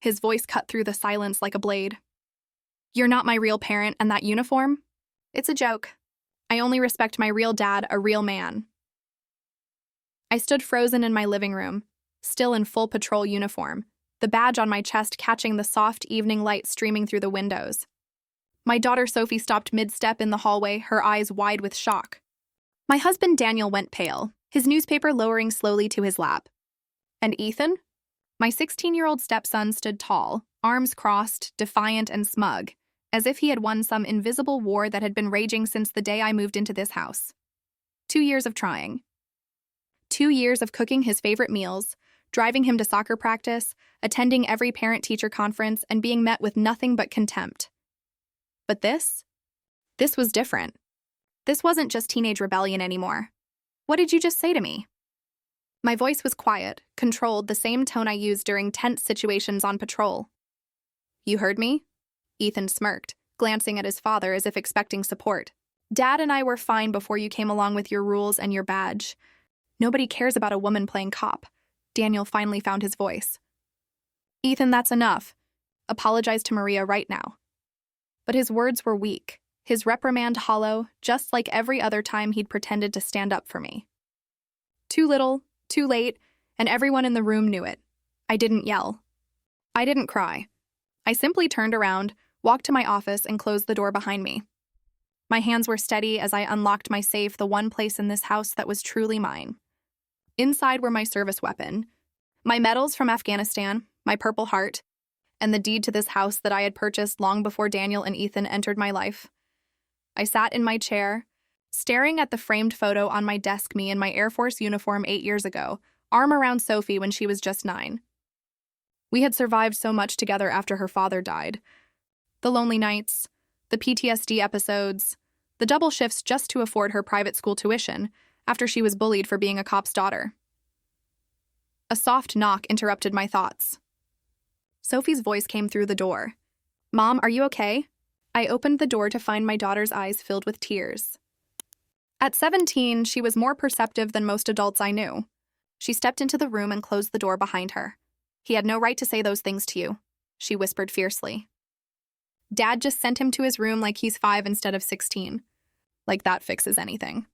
His voice cut through the silence like a blade. "You're not my real parent, and that uniform? It's a joke. I only respect my real dad, a real man." I stood frozen in my living room, still in full patrol uniform, the badge on my chest catching the soft evening light streaming through the windows. My daughter Sophie stopped mid-step in the hallway, her eyes wide with shock. My husband Daniel went pale, his newspaper lowering slowly to his lap. And Ethan? My 16-year-old stepson stood tall, arms crossed, defiant and smug, as if he had won some invisible war that had been raging since the day I moved into this house. 2 years of trying. 2 years of cooking his favorite meals, driving him to soccer practice, attending every parent-teacher conference, and being met with nothing but contempt. But this was different. This wasn't just teenage rebellion anymore. "What did you just say to me?" My voice was quiet, controlled, the same tone I used during tense situations on patrol. "You heard me?" Ethan smirked, glancing at his father as if expecting support. "Dad and I were fine before you came along with your rules and your badge. Nobody cares about a woman playing cop." Daniel finally found his voice. "Ethan, that's enough. Apologize to Maria right now." But his words were weak, his reprimand hollow, just like every other time he'd pretended to stand up for me. Too little, too late, and everyone in the room knew it. I didn't yell. I didn't cry. I simply turned around, walked to my office, and closed the door behind me. My hands were steady as I unlocked my safe, the one place in this house that was truly mine. Inside were my service weapon, my medals from Afghanistan, my Purple Heart, and the deed to this house that I had purchased long before Daniel and Ethan entered my life. I sat in my chair, staring at the framed photo on my desk, me in my Air Force uniform 8 years ago, arm around Sophie when she was just 9. We had survived so much together after her father died. The lonely nights, the PTSD episodes, the double shifts just to afford her private school tuition after she was bullied for being a cop's daughter. A soft knock interrupted my thoughts. Sophie's voice came through the door. "Mom, are you okay?" I opened the door to find my daughter's eyes filled with tears. At 17, she was more perceptive than most adults I knew. She stepped into the room and closed the door behind her. "He had no right to say those things to you," she whispered fiercely. "Dad just sent him to his room like he's 5 instead of 16. Like that fixes anything."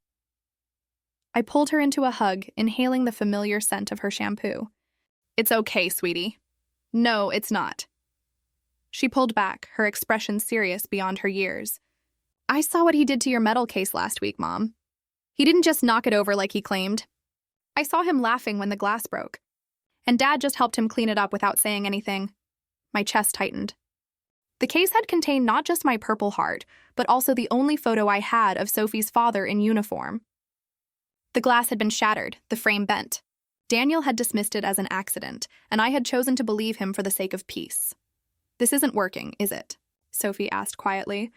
I pulled her into a hug, inhaling the familiar scent of her shampoo. "It's okay, sweetie." "No, it's not." She pulled back, her expression serious beyond her years. "I saw what he did to your metal case last week, Mom. He didn't just knock it over like he claimed. I saw him laughing when the glass broke. And Dad just helped him clean it up without saying anything." My chest tightened. The case had contained not just my Purple Heart, but also the only photo I had of Sophie's father in uniform. The glass had been shattered, the frame bent. Daniel had dismissed it as an accident, and I had chosen to believe him for the sake of peace. "This isn't working, is it?" Sophie asked quietly.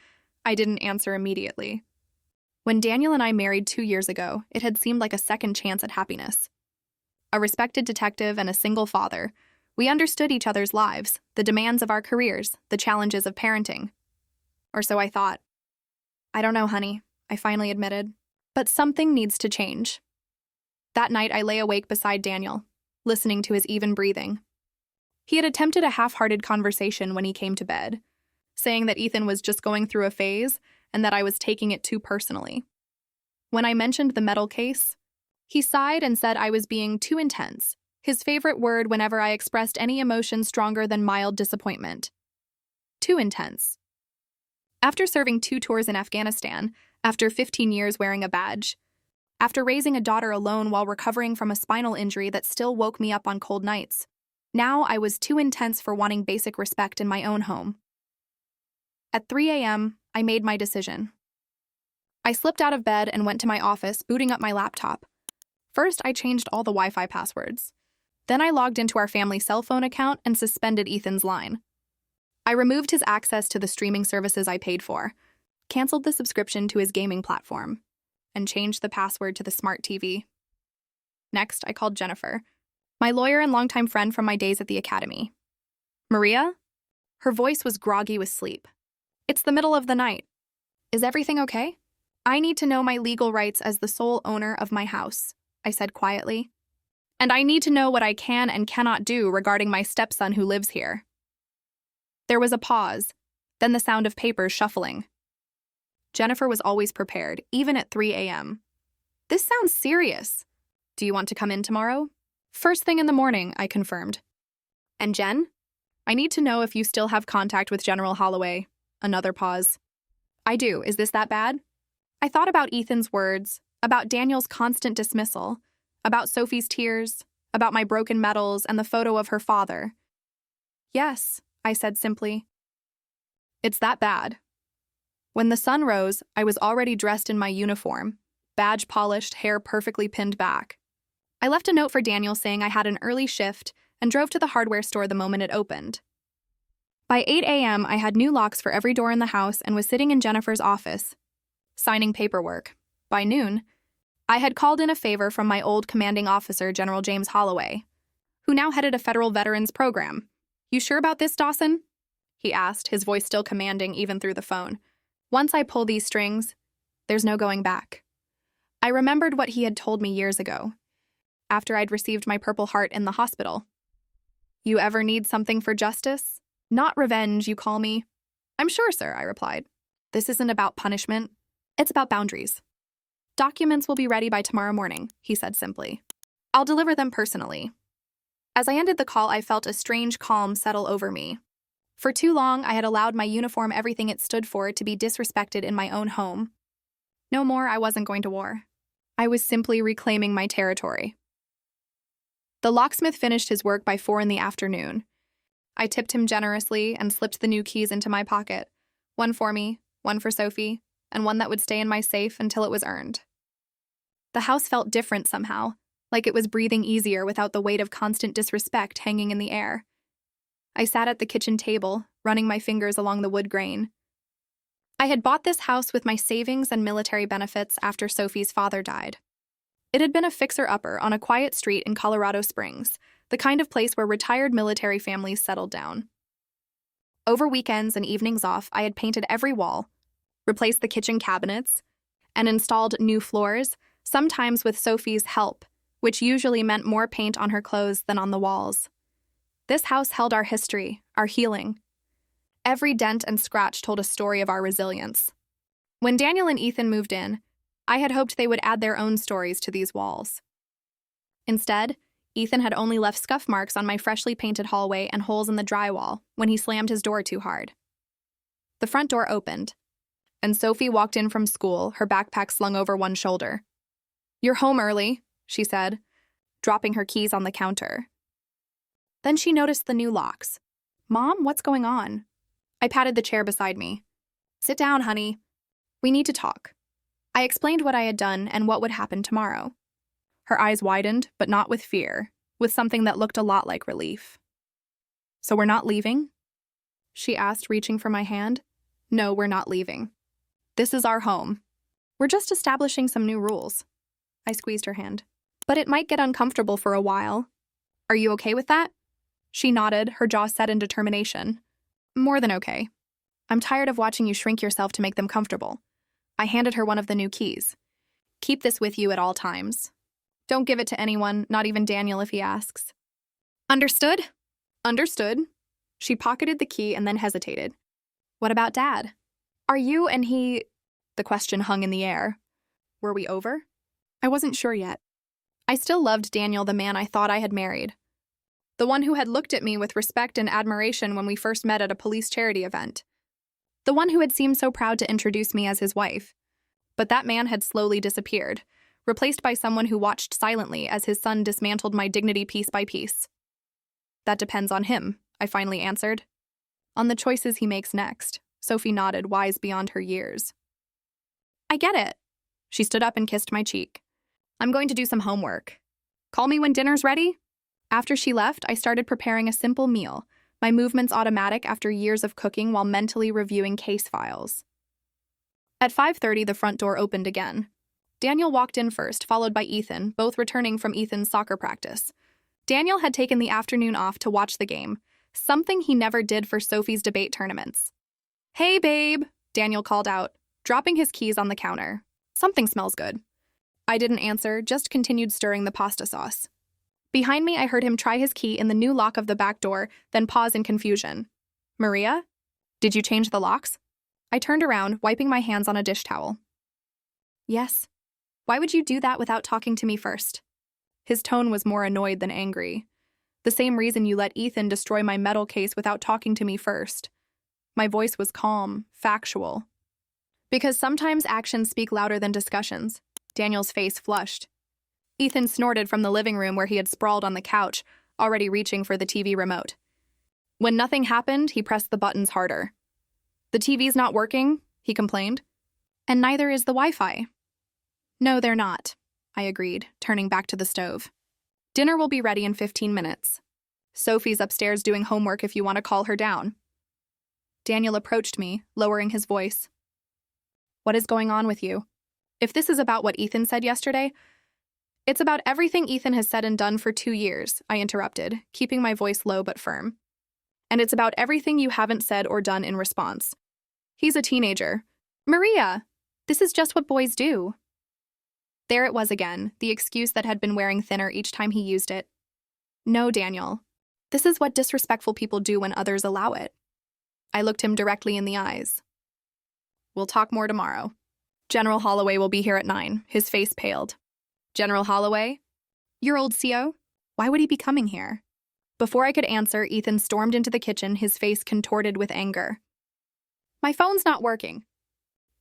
I didn't answer immediately. When Daniel and I married 2 years ago, it had seemed like a second chance at happiness. A respected detective and a single father, we understood each other's lives, the demands of our careers, the challenges of parenting. Or so I thought. "I don't know, honey," I finally admitted. "But something needs to change." That night, I lay awake beside Daniel, listening to his even breathing. He had attempted a half-hearted conversation when he came to bed, saying that Ethan was just going through a phase and that I was taking it too personally. When I mentioned the metal case, he sighed and said I was being too intense, his favorite word whenever I expressed any emotion stronger than mild disappointment. Too intense. After serving 2 tours in Afghanistan, after 15 years wearing a badge, after raising a daughter alone while recovering from a spinal injury that still woke me up on cold nights, now I was too intense for wanting basic respect in my own home. At 3 a.m., I made my decision. I slipped out of bed and went to my office, booting up my laptop. First, I changed all the Wi-Fi passwords. Then I logged into our family cell phone account and suspended Ethan's line. I removed his access to the streaming services I paid for, canceled the subscription to his gaming platform, and changed the password to the smart TV. Next, I called Jennifer, my lawyer and longtime friend from my days at the academy. "Maria?" Her voice was groggy with sleep. "It's the middle of the night. Is everything okay?" "I need to know my legal rights as the sole owner of my house," I said quietly. "And I need to know what I can and cannot do regarding my stepson who lives here." There was a pause, then the sound of papers shuffling. Jennifer was always prepared, even at 3 a.m. This sounds serious. Do you want to come in tomorrow? First thing in the morning, I confirmed. And Jen? I need to know if you still have contact with General Holloway. Another pause. I do. Is this that bad? I thought about Ethan's words, about Daniel's constant dismissal, about Sophie's tears, about my broken medals and the photo of her father. Yes, I said simply. It's that bad. When the sun rose, I was already dressed in my uniform, badge polished, hair perfectly pinned back. I left a note for Daniel saying I had an early shift and drove to the hardware store the moment it opened. By 8 a.m., I had new locks for every door in the house and was sitting in Jennifer's office, signing paperwork. By noon, I had called in a favor from my old commanding officer, General James Holloway, who now headed a federal veterans program. You sure about this, Dawson? He asked, his voice still commanding even through the phone. Once I pull these strings, there's no going back. I remembered what he had told me years ago, after I'd received my Purple Heart in the hospital. You ever need something for justice? Not revenge, you call me. I'm sure, sir, I replied. This isn't about punishment. It's about boundaries. Documents will be ready by tomorrow morning, he said simply. I'll deliver them personally. As I ended the call, I felt a strange calm settle over me. For too long, I had allowed my uniform, everything it stood for, to be disrespected in my own home. No more, I wasn't going to war. I was simply reclaiming my territory. The locksmith finished his work by 4 in the afternoon. I tipped him generously and slipped the new keys into my pocket. One for me, one for Sophie, and one that would stay in my safe until it was earned. The house felt different somehow, like it was breathing easier without the weight of constant disrespect hanging in the air. I sat at the kitchen table, running my fingers along the wood grain. I had bought this house with my savings and military benefits after Sophie's father died. It had been a fixer-upper on a quiet street in Colorado Springs, the kind of place where retired military families settled down. Over weekends and evenings off, I had painted every wall, replaced the kitchen cabinets, and installed new floors, sometimes with Sophie's help, which usually meant more paint on her clothes than on the walls. This house held our history, our healing. Every dent and scratch told a story of our resilience. When Daniel and Ethan moved in, I had hoped they would add their own stories to these walls. Instead, Ethan had only left scuff marks on my freshly painted hallway and holes in the drywall when he slammed his door too hard. The front door opened, and Sophie walked in from school, her backpack slung over one shoulder. "You're home early," she said, dropping her keys on the counter. Then she noticed the new locks. "Mom, what's going on?" I patted the chair beside me. "Sit down, honey. We need to talk." I explained what I had done and what would happen tomorrow. Her eyes widened, but not with fear, with something that looked a lot like relief. "So we're not leaving?" she asked, reaching for my hand. "No, we're not leaving. This is our home. We're just establishing some new rules." I squeezed her hand. "But it might get uncomfortable for a while. Are you okay with that?" She nodded, her jaw set in determination. "More than okay. I'm tired of watching you shrink yourself to make them comfortable." I handed her one of the new keys. "Keep this with you at all times. Don't give it to anyone, not even Daniel if he asks." "Understood?" "Understood." She pocketed the key and then hesitated. "What about Dad? Are you and he—" The question hung in the air. Were we over? I wasn't sure yet. I still loved Daniel, the man I thought I had married. The one who had looked at me with respect and admiration when we first met at a police charity event. The one who had seemed so proud to introduce me as his wife. But that man had slowly disappeared, replaced by someone who watched silently as his son dismantled my dignity piece by piece. "That depends on him," I finally answered. "On the choices he makes next." Sophie nodded, wise beyond her years. "I get it." She stood up and kissed my cheek. "I'm going to do some homework. Call me when dinner's ready." After she left, I started preparing a simple meal, my movements automatic after years of cooking while mentally reviewing case files. At 5:30, the front door opened again. Daniel walked in first, followed by Ethan, both returning from Ethan's soccer practice. Daniel had taken the afternoon off to watch the game, something he never did for Sophie's debate tournaments. "Hey, babe," Daniel called out, dropping his keys on the counter. "Something smells good." I didn't answer, just continued stirring the pasta sauce. Behind me, I heard him try his key in the new lock of the back door, then pause in confusion. Maria? Did you change the locks? I turned around, wiping my hands on a dish towel. Yes. Why would you do that without talking to me first? His tone was more annoyed than angry. The same reason you let Ethan destroy my metal case without talking to me first. My voice was calm, factual. Because sometimes actions speak louder than discussions. Daniel's face flushed. Ethan snorted from the living room where he had sprawled on the couch, already reaching for the TV remote. When nothing happened, he pressed the buttons harder. The TV's not working, he complained. And neither is the Wi-Fi. No, they're not, I agreed, turning back to the stove. Dinner will be ready in 15 minutes. Sophie's upstairs doing homework if you want to call her down. Daniel approached me, lowering his voice. What is going on with you? If this is about what Ethan said yesterday, it's about everything Ethan has said and done for 2 years, I interrupted, keeping my voice low but firm. And it's about everything you haven't said or done in response. He's a teenager. Maria, this is just what boys do. There it was again, the excuse that had been wearing thinner each time he used it. No, Daniel. This is what disrespectful people do when others allow it. I looked him directly in the eyes. We'll talk more tomorrow. General Holloway will be here at 9. His face paled. General Holloway? Your old CO? Why would he be coming here? Before I could answer, Ethan stormed into the kitchen, his face contorted with anger. My phone's not working.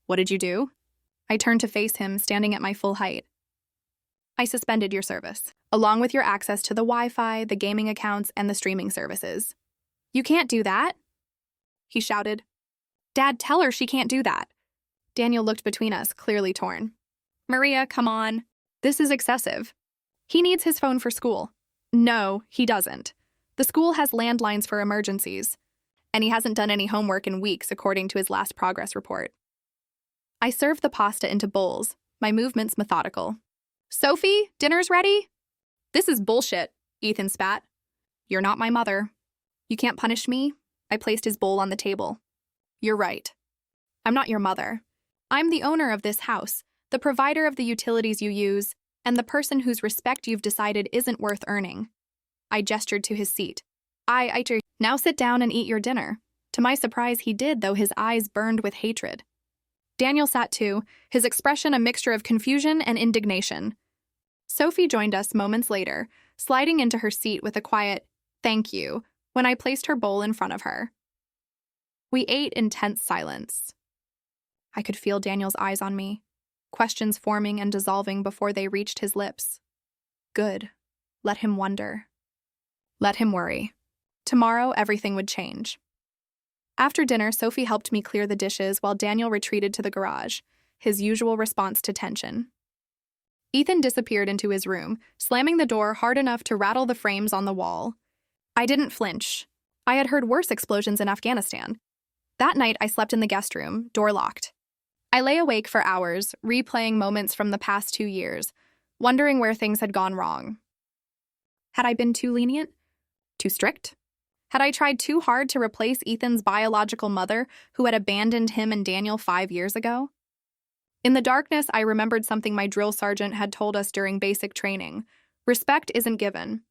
What did you do? I turned to face him, standing at my full height. I suspended your service, along with your access to the Wi-Fi, the gaming accounts, and the streaming services. You can't do that, he shouted. Dad, tell her she can't do that. Daniel looked between us, clearly torn. Maria, come on. This is excessive. He needs his phone for school. No, he doesn't. The school has landlines for emergencies, and he hasn't done any homework in weeks, according to his last progress report. I served the pasta into bowls, my movements methodical. Sophie, dinner's ready? This is bullshit, Ethan spat. You're not my mother. You can't punish me. I placed his bowl on the table. You're right. I'm not your mother. I'm the owner of this house, the provider of the utilities you use, and the person whose respect you've decided isn't worth earning. I gestured to his seat. Now sit down and eat your dinner. To my surprise, he did, though his eyes burned with hatred. Daniel sat too, his expression a mixture of confusion and indignation. Sophie joined us moments later, sliding into her seat with a quiet, "Thank you," when I placed her bowl in front of her. We ate in tense silence. I could feel Daniel's eyes on me, questions forming and dissolving before they reached his lips. Good. Let him wonder. Let him worry. Tomorrow, everything would change. After dinner, Sophie helped me clear the dishes while Daniel retreated to the garage, his usual response to tension. Ethan disappeared into his room, slamming the door hard enough to rattle the frames on the wall. I didn't flinch. I had heard worse explosions in Afghanistan. That night, I slept in the guest room, door locked. I lay awake for hours, replaying moments from the past 2 years, wondering where things had gone wrong. Had I been too lenient? Too strict? Had I tried too hard to replace Ethan's biological mother, who had abandoned him and Daniel 5 years ago? In the darkness, I remembered something my drill sergeant had told us during basic training. Respect isn't given.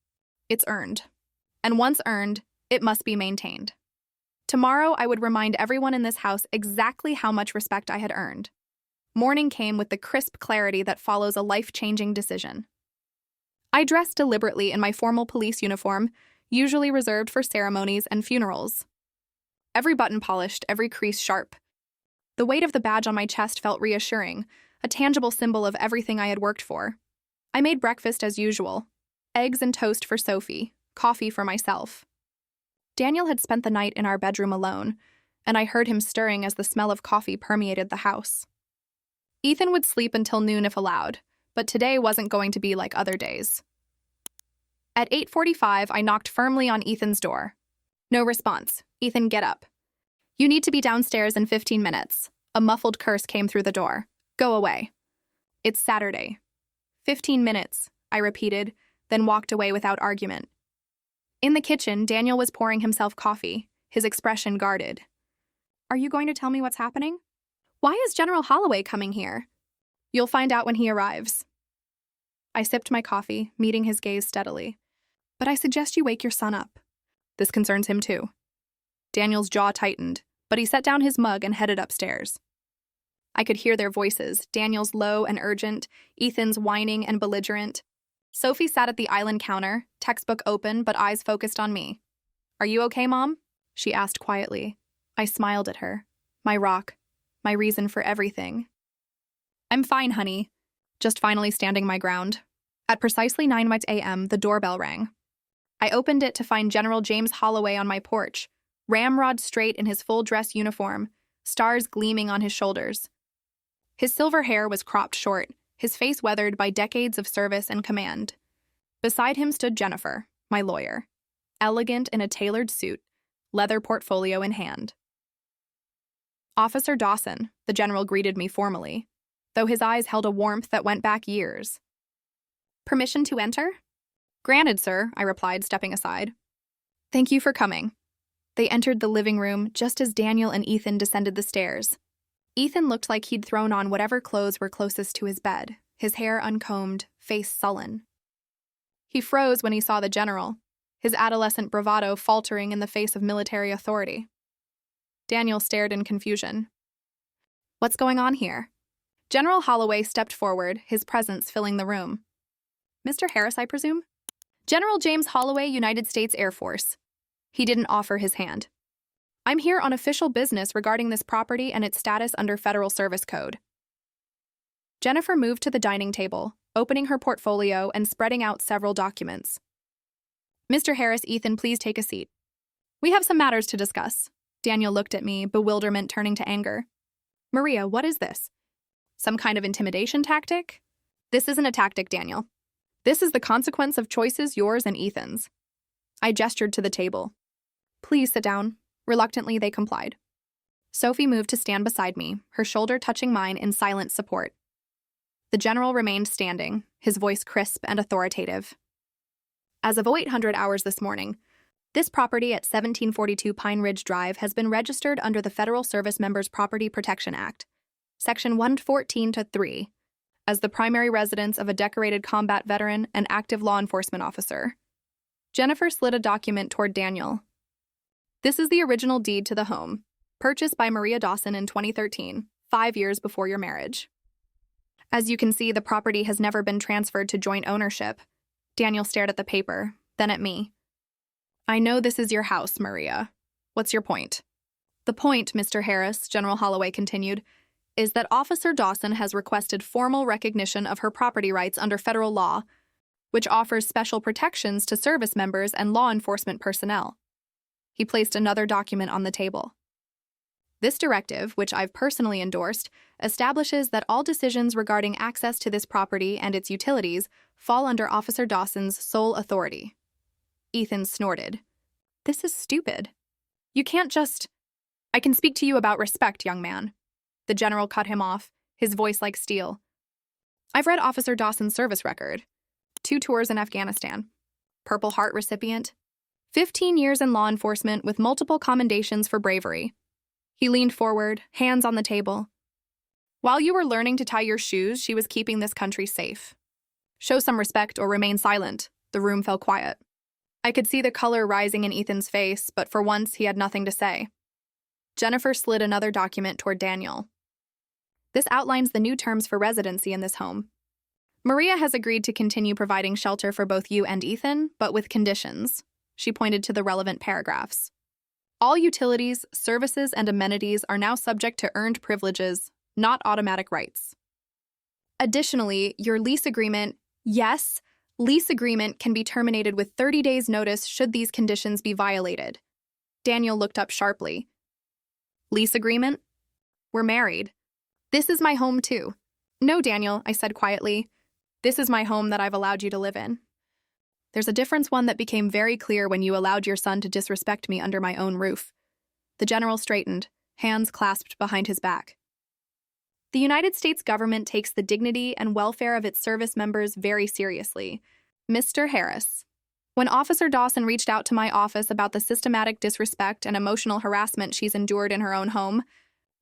It's earned. And once earned, it must be maintained. Tomorrow, I would remind everyone in this house exactly how much respect I had earned. Morning came with the crisp clarity that follows a life-changing decision. I dressed deliberately in my formal police uniform, usually reserved for ceremonies and funerals. Every button polished, every crease sharp. The weight of the badge on my chest felt reassuring, a tangible symbol of everything I had worked for. I made breakfast as usual. Eggs and toast for Sophie, coffee for myself. Daniel had spent the night in our bedroom alone, and I heard him stirring as the smell of coffee permeated the house. Ethan would sleep until noon if allowed, but today wasn't going to be like other days. At 8:45, I knocked firmly on Ethan's door. No response. Ethan, get up. You need to be downstairs in 15 minutes. A muffled curse came through the door. Go away. It's Saturday. 15 minutes, I repeated, then walked away without argument. In the kitchen, Daniel was pouring himself coffee, his expression guarded. Are you going to tell me what's happening? Why is General Holloway coming here? You'll find out when he arrives. I sipped my coffee, meeting his gaze steadily. But I suggest you wake your son up. This concerns him too. Daniel's jaw tightened, but he set down his mug and headed upstairs. I could hear their voices, Daniel's low and urgent, Ethan's whining and belligerent. Sophie sat at the island counter, textbook open but eyes focused on me. "Are you okay, Mom?" she asked quietly. I smiled at her. My rock. My reason for everything. "I'm fine, honey." Just finally standing my ground. At precisely 9 a.m., the doorbell rang. I opened it to find General James Holloway on my porch, ramrod straight in his full dress uniform, stars gleaming on his shoulders. His silver hair was cropped short, his face weathered by decades of service and command. Beside him stood Jennifer, my lawyer, elegant in a tailored suit, leather portfolio in hand. "Officer Dawson," the general greeted me formally, though his eyes held a warmth that went back years. "Permission to enter?" "Granted, sir," I replied, stepping aside. "Thank you for coming." They entered the living room just as Daniel and Ethan descended the stairs. Ethan looked like he'd thrown on whatever clothes were closest to his bed, his hair uncombed, face sullen. He froze when he saw the general, his adolescent bravado faltering in the face of military authority. Daniel stared in confusion. "What's going on here?" General Holloway stepped forward, his presence filling the room. "Mr. Harris, I presume?" "General James Holloway, United States Air Force." He didn't offer his hand. "I'm here on official business regarding this property and its status under Federal Service Code." Jennifer moved to the dining table, opening her portfolio and spreading out several documents. "Mr. Harris, Ethan, please take a seat. We have some matters to discuss." Daniel looked at me, bewilderment turning to anger. "Maria, what is this? Some kind of intimidation tactic?" "This isn't a tactic, Daniel. This is the consequence of choices, yours and Ethan's." I gestured to the table. "Please sit down." Reluctantly, they complied. Sophie moved to stand beside me, her shoulder touching mine in silent support. The general remained standing, his voice crisp and authoritative. "As of 0800 hours this morning, this property at 1742 Pine Ridge Drive has been registered under the Federal Service Members Property Protection Act, Section 114-3, as the primary residence of a decorated combat veteran and active law enforcement officer." Jennifer slid a document toward Daniel. "This is the original deed to the home, purchased by Maria Dawson in 2013, 5 years before your marriage. As you can see, the property has never been transferred to joint ownership." Daniel stared at the paper, then at me. "I know this is your house, Maria. What's your point?" "The point, Mr. Harris," General Holloway continued, "is that Officer Dawson has requested formal recognition of her property rights under federal law, which offers special protections to service members and law enforcement personnel." He placed another document on the table. "This directive, which I've personally endorsed, establishes that all decisions regarding access to this property and its utilities fall under Officer Dawson's sole authority." Ethan snorted. "This is stupid. You can't just—" "I can speak to you about respect, young man." The general cut him off, his voice like steel. "I've read Officer Dawson's service record. 2 tours in Afghanistan. Purple Heart recipient. 15 years in law enforcement with multiple commendations for bravery." He leaned forward, hands on the table. "While you were learning to tie your shoes, she was keeping this country safe. Show some respect or remain silent." The room fell quiet. I could see the color rising in Ethan's face, but for once he had nothing to say. Jennifer slid another document toward Daniel. "This outlines the new terms for residency in this home. Maria has agreed to continue providing shelter for both you and Ethan, but with conditions." She pointed to the relevant paragraphs. "All utilities, services, and amenities are now subject to earned privileges, not automatic rights. Additionally, your lease agreement, yes, lease agreement can be terminated with 30 days' notice should these conditions be violated." Daniel looked up sharply. "Lease agreement? We're married. This is my home, too." "No, Daniel," I said quietly. "This is my home that I've allowed you to live in. There's a difference, one that became very clear when you allowed your son to disrespect me under my own roof." The general straightened, hands clasped behind his back. "The United States government takes the dignity and welfare of its service members very seriously. Mr. Harris, when Officer Dawson reached out to my office about the systematic disrespect and emotional harassment she's endured in her own home,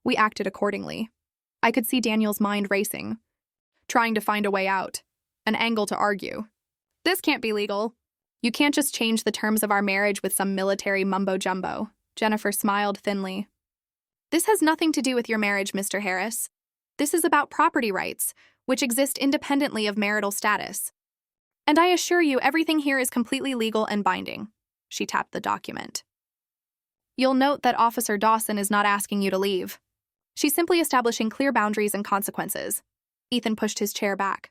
we acted accordingly." I could see Daniel's mind racing, trying to find a way out, an angle to argue. "This can't be legal. You can't just change the terms of our marriage with some military mumbo-jumbo." Jennifer smiled thinly. This has nothing to do with your marriage, Mr. Harris. This is about property rights, which exist independently of marital status. And I assure you everything here is completely legal and binding. She tapped the document. You'll note that Officer Dawson is not asking you to leave. She's simply establishing clear boundaries and consequences. Ethan pushed his chair back.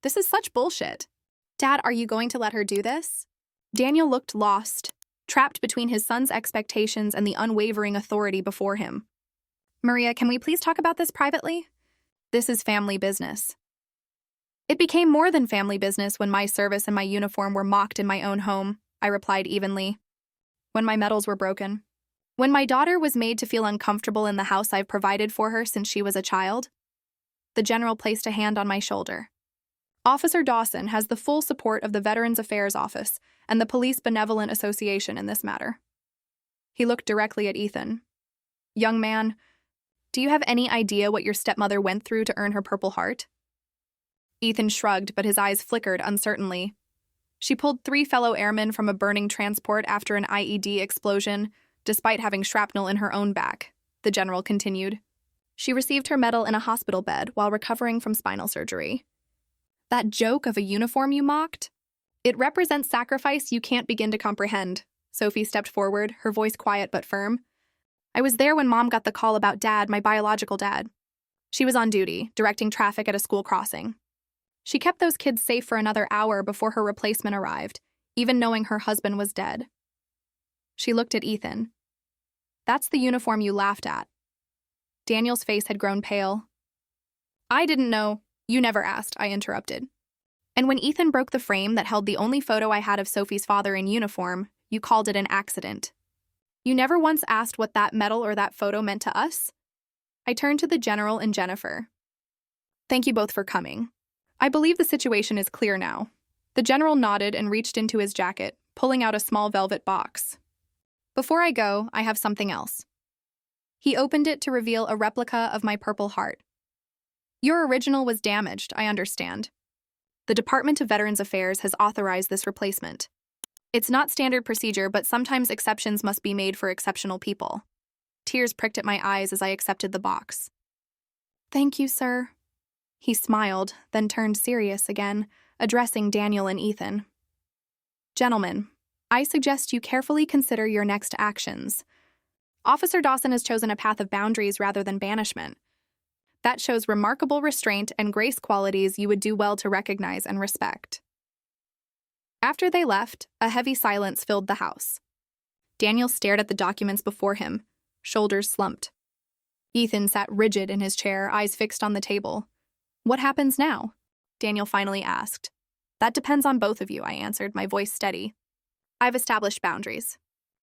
This is such bullshit. Dad, are you going to let her do this? Daniel looked lost, trapped between his son's expectations and the unwavering authority before him. Maria, can we please talk about this privately? This is family business. It became more than family business when my service and my uniform were mocked in my own home, I replied evenly. When my medals were broken. When my daughter was made to feel uncomfortable in the house I've provided for her since she was a child. The general placed a hand on my shoulder. Officer Dawson has the full support of the Veterans Affairs Office and the Police Benevolent Association in this matter. He looked directly at Ethan. Young man, do you have any idea what your stepmother went through to earn her Purple Heart? Ethan shrugged, but his eyes flickered uncertainly. She pulled 3 fellow airmen from a burning transport after an IED explosion, despite having shrapnel in her own back, the general continued. She received her medal in a hospital bed while recovering from spinal surgery. That joke of a uniform you mocked? It represents sacrifice you can't begin to comprehend. Sophie stepped forward, her voice quiet but firm. I was there when Mom got the call about Dad, my biological dad. She was on duty, directing traffic at a school crossing. She kept those kids safe for another hour before her replacement arrived, even knowing her husband was dead. She looked at Ethan. That's the uniform you laughed at. Daniel's face had grown pale. I didn't know. You never asked, I interrupted. And when Ethan broke the frame that held the only photo I had of Sophie's father in uniform, you called it an accident. You never once asked what that medal or that photo meant to us? I turned to the general and Jennifer. Thank you both for coming. I believe the situation is clear now. The general nodded and reached into his jacket, pulling out a small velvet box. Before I go, I have something else. He opened it to reveal a replica of my Purple Heart. Your original was damaged, I understand. The Department of Veterans Affairs has authorized this replacement. It's not standard procedure, but sometimes exceptions must be made for exceptional people. Tears pricked at my eyes as I accepted the box. Thank you, sir. He smiled, then turned serious again, addressing Daniel and Ethan. Gentlemen, I suggest you carefully consider your next actions. Officer Dawson has chosen a path of boundaries rather than banishment. That shows remarkable restraint and grace qualities you would do well to recognize and respect. After they left, a heavy silence filled the house. Daniel stared at the documents before him, shoulders slumped. Ethan sat rigid in his chair, eyes fixed on the table. What happens now? Daniel finally asked. That depends on both of you, I answered, my voice steady. I've established boundaries.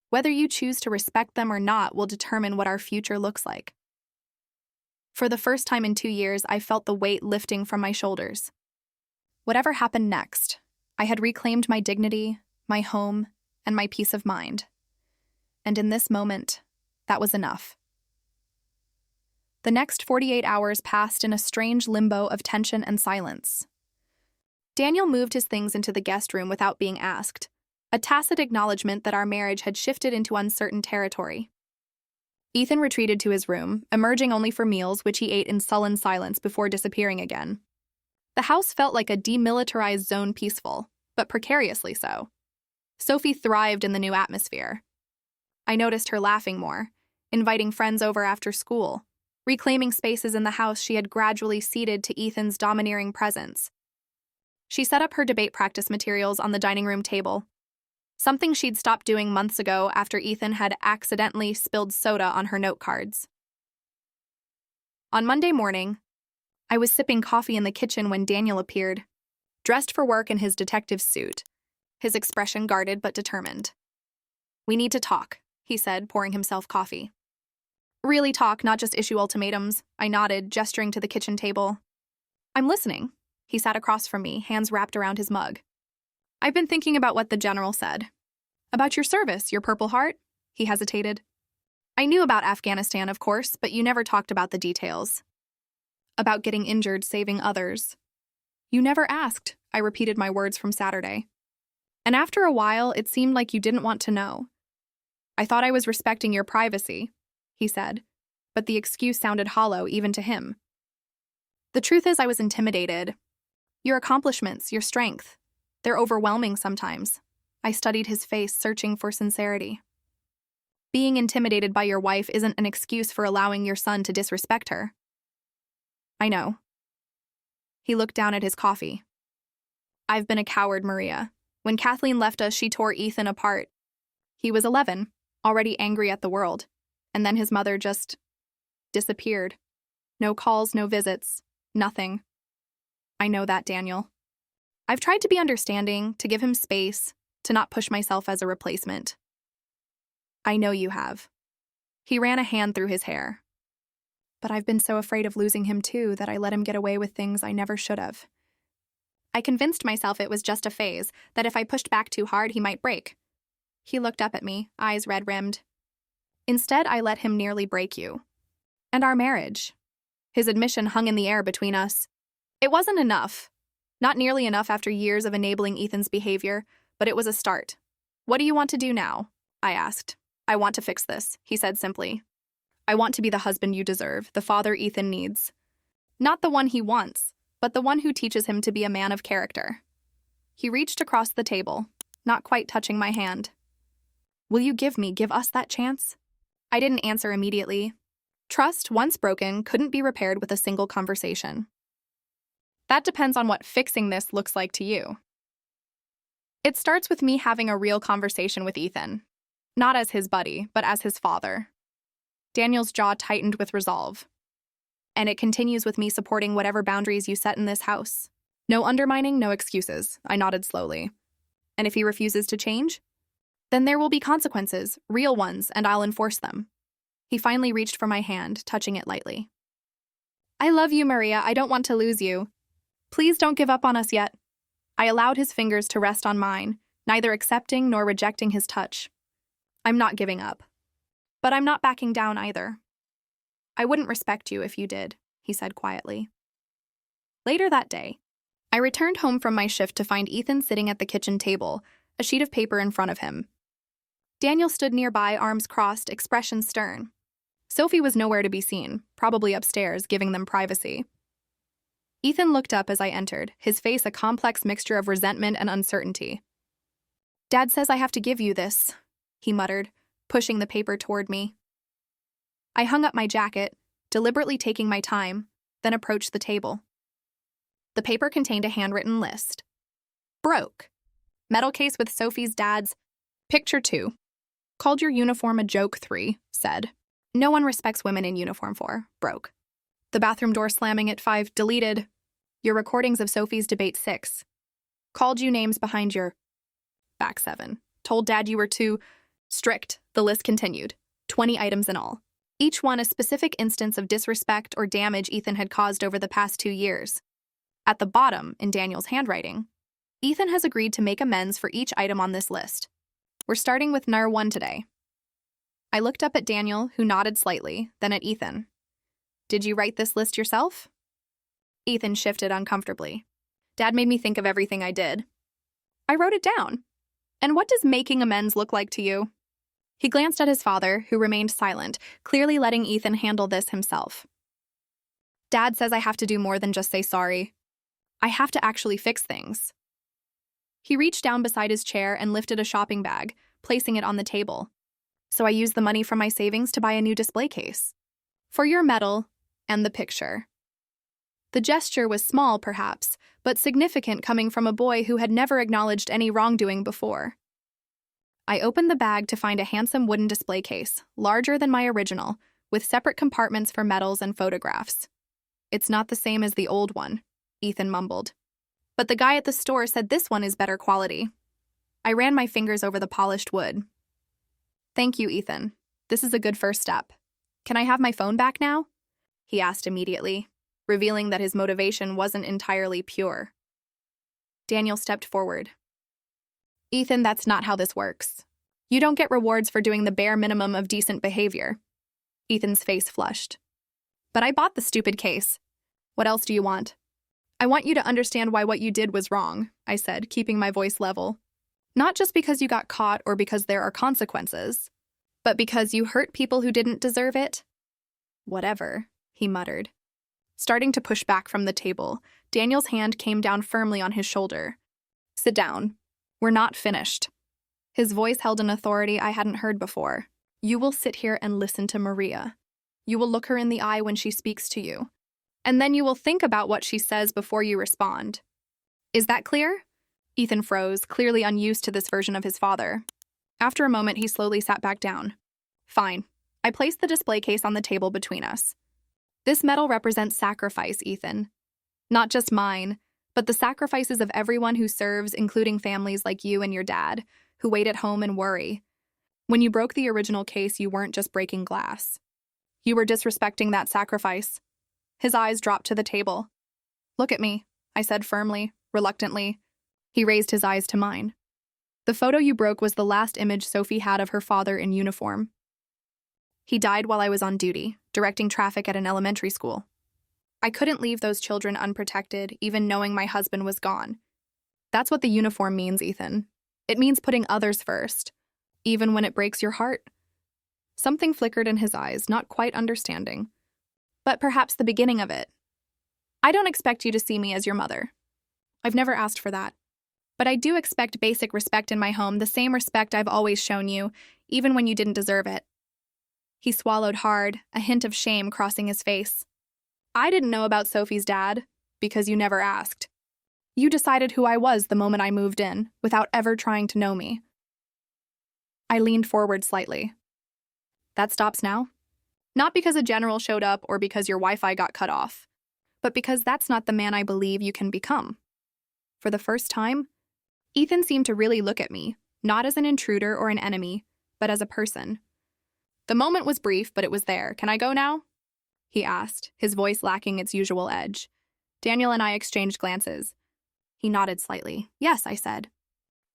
Whether you choose to respect them or not will determine what our future looks like. For the first time in 2 years, I felt the weight lifting from my shoulders. Whatever happened next, I had reclaimed my dignity, my home, and my peace of mind. And in this moment, that was enough. The next 48 hours passed in a strange limbo of tension and silence. Daniel moved his things into the guest room without being asked, a tacit acknowledgement that our marriage had shifted into uncertain territory. Ethan retreated to his room, emerging only for meals, which he ate in sullen silence before disappearing again. The house felt like a demilitarized zone, peaceful, but precariously so. Sophie thrived in the new atmosphere. I noticed her laughing more, inviting friends over after school, reclaiming spaces in the house she had gradually ceded to Ethan's domineering presence. She set up her debate practice materials on the dining room table, something she'd stopped doing months ago after Ethan had accidentally spilled soda on her note cards. On Monday morning, I was sipping coffee in the kitchen when Daniel appeared, dressed for work in his detective suit, his expression guarded but determined. We need to talk, he said, pouring himself coffee. Really talk, not just issue ultimatums, I nodded, gesturing to the kitchen table. I'm listening. He sat across from me, hands wrapped around his mug. I've been thinking about what the general said. About your service, your Purple Heart? He hesitated. I knew about Afghanistan, of course, but you never talked about the details. About getting injured, saving others. You never asked, I repeated my words from Saturday. And after a while, it seemed like you didn't want to know. I thought I was respecting your privacy, he said, but the excuse sounded hollow even to him. The truth is I was intimidated. Your accomplishments, your strength, they're overwhelming sometimes. I studied his face, searching for sincerity. Being intimidated by your wife isn't an excuse for allowing your son to disrespect her. I know. He looked down at his coffee. I've been a coward, Maria. When Kathleen left us, she tore Ethan apart. He was 11, already angry at the world, and then his mother just disappeared. No calls, no visits, nothing. I know that, Daniel. I've tried to be understanding, to give him space, to not push myself as a replacement. I know you have. He ran a hand through his hair. But I've been so afraid of losing him too that I let him get away with things I never should have. I convinced myself it was just a phase, that if I pushed back too hard, he might break. He looked up at me, eyes red-rimmed. Instead, I let him nearly break you. And our marriage. His admission hung in the air between us. It wasn't enough. Not nearly enough after years of enabling Ethan's behavior, but it was a start. What do you want to do now? I asked. I want to fix this, he said simply. I want to be the husband you deserve, the father Ethan needs. Not the one he wants, but the one who teaches him to be a man of character. He reached across the table, not quite touching my hand. Will you give us that chance? I didn't answer immediately. Trust, once broken, couldn't be repaired with a single conversation. That depends on what fixing this looks like to you. It starts with me having a real conversation with Ethan. Not as his buddy, but as his father. Daniel's jaw tightened with resolve. And it continues with me supporting whatever boundaries you set in this house. No undermining, no excuses, I nodded slowly. And if he refuses to change? Then there will be consequences, real ones, and I'll enforce them. He finally reached for my hand, touching it lightly. I love you, Maria. I don't want to lose you. Please don't give up on us yet. I allowed his fingers to rest on mine, neither accepting nor rejecting his touch. I'm not giving up. But I'm not backing down either. I wouldn't respect you if you did, he said quietly. Later that day, I returned home from my shift to find Ethan sitting at the kitchen table, a sheet of paper in front of him. Daniel stood nearby, arms crossed, expression stern. Sophie was nowhere to be seen, probably upstairs, giving them privacy. Ethan looked up as I entered, his face a complex mixture of resentment and uncertainty. Dad says I have to give you this, he muttered, pushing the paper toward me. I hung up my jacket, deliberately taking my time, then approached the table. The paper contained a handwritten list. Broke. Metal case with Sophie's dad's. Picture 2. Called your uniform a joke 3, said. No one respects women in uniform 4, broke. The bathroom door slamming at 5, deleted. Your recordings of Sophie's debate 6. Called you names behind your back 7. Told Dad you were too strict. The list continued. 20 items in all. Each one a specific instance of disrespect or damage Ethan had caused over the past 2 years. At the bottom, in Daniel's handwriting, Ethan has agreed to make amends for each item on this list. We're starting with Nar 1 today. I looked up at Daniel, who nodded slightly, then at Ethan. Did you write this list yourself? Ethan shifted uncomfortably. Dad made me think of everything I did. I wrote it down. And what does making amends look like to you? He glanced at his father, who remained silent, clearly letting Ethan handle this himself. Dad says I have to do more than just say sorry. I have to actually fix things. He reached down beside his chair and lifted a shopping bag, placing it on the table. So I used the money from my savings to buy a new display case. For your medal and the picture. The gesture was small, perhaps, but significant coming from a boy who had never acknowledged any wrongdoing before. I opened the bag to find a handsome wooden display case, larger than my original, with separate compartments for medals and photographs. It's not the same as the old one, Ethan mumbled. But the guy at the store said this one is better quality. I ran my fingers over the polished wood. Thank you, Ethan. This is a good first step. Can I have my phone back now? He asked immediately, revealing that his motivation wasn't entirely pure. Daniel stepped forward. Ethan, that's not how this works. You don't get rewards for doing the bare minimum of decent behavior. Ethan's face flushed. But I bought the stupid case. What else do you want? I want you to understand why what you did was wrong, I said, keeping my voice level. Not just because you got caught or because there are consequences, But because you hurt people who didn't deserve it? Whatever, he muttered. Starting to push back from the table, Daniel's hand came down firmly on his shoulder. Sit down. We're not finished. His voice held an authority I hadn't heard before. You will sit here and listen to Maria. You will look her in the eye when she speaks to you. And then you will think about what she says before you respond. Is that clear? Ethan froze, clearly unused to this version of his father. After a moment, he slowly sat back down. Fine. I placed the display case on the table between us. This medal represents sacrifice, Ethan. Not just mine, but the sacrifices of everyone who serves, including families like you and your dad, who wait at home and worry. When you broke the original case, you weren't just breaking glass. You were disrespecting that sacrifice. His eyes dropped to the table. Look at me, I said firmly, reluctantly. He raised his eyes to mine. The photo you broke was the last image Sophie had of her father in uniform. He died while I was on duty, directing traffic at an elementary school. I couldn't leave those children unprotected, even knowing my husband was gone. That's what the uniform means, Ethan. It means putting others first, even when it breaks your heart. Something flickered in his eyes, not quite understanding. But perhaps the beginning of it. I don't expect you to see me as your mother. I've never asked for that. But I do expect basic respect in my home, the same respect I've always shown you, even when you didn't deserve it. He swallowed hard, a hint of shame crossing his face. I didn't know about Sophie's dad, because you never asked. You decided who I was the moment I moved in, without ever trying to know me. I leaned forward slightly. That stops now? Not because a general showed up or because your Wi-Fi got cut off, but because that's not the man I believe you can become. For the first time, Ethan seemed to really look at me, not as an intruder or an enemy, but as a person. The moment was brief, but it was there. Can I go now? He asked, his voice lacking its usual edge. Daniel and I exchanged glances. He nodded slightly. Yes, I said.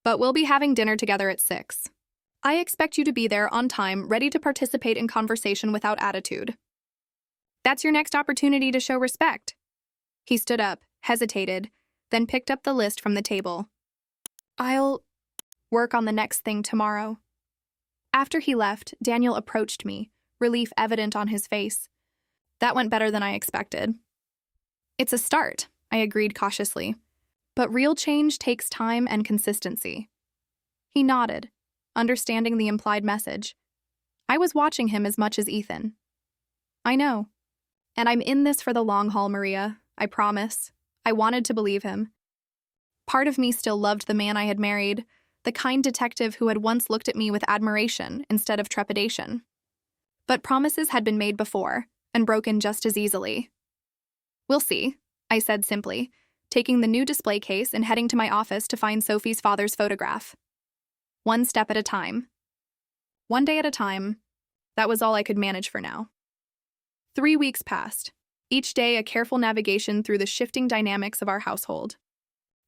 But we'll be having dinner together at 6. I expect you to be there on time, ready to participate in conversation without attitude. That's your next opportunity to show respect. He stood up, hesitated, then picked up the list from the table. I'll work on the next thing tomorrow. After he left, Daniel approached me, relief evident on his face. That went better than I expected. It's a start, I agreed cautiously. But real change takes time and consistency. He nodded, understanding the implied message. I was watching him as much as Ethan. I know. And I'm in this for the long haul, Maria. I promise. I wanted to believe him. Part of me still loved the man I had married, the kind detective who had once looked at me with admiration instead of trepidation. But promises had been made before, and broken just as easily. We'll see, I said simply, taking the new display case and heading to my office to find Sophie's father's photograph. One step at a time. One day at a time. That was all I could manage for now. 3 weeks passed, each day a careful navigation through the shifting dynamics of our household.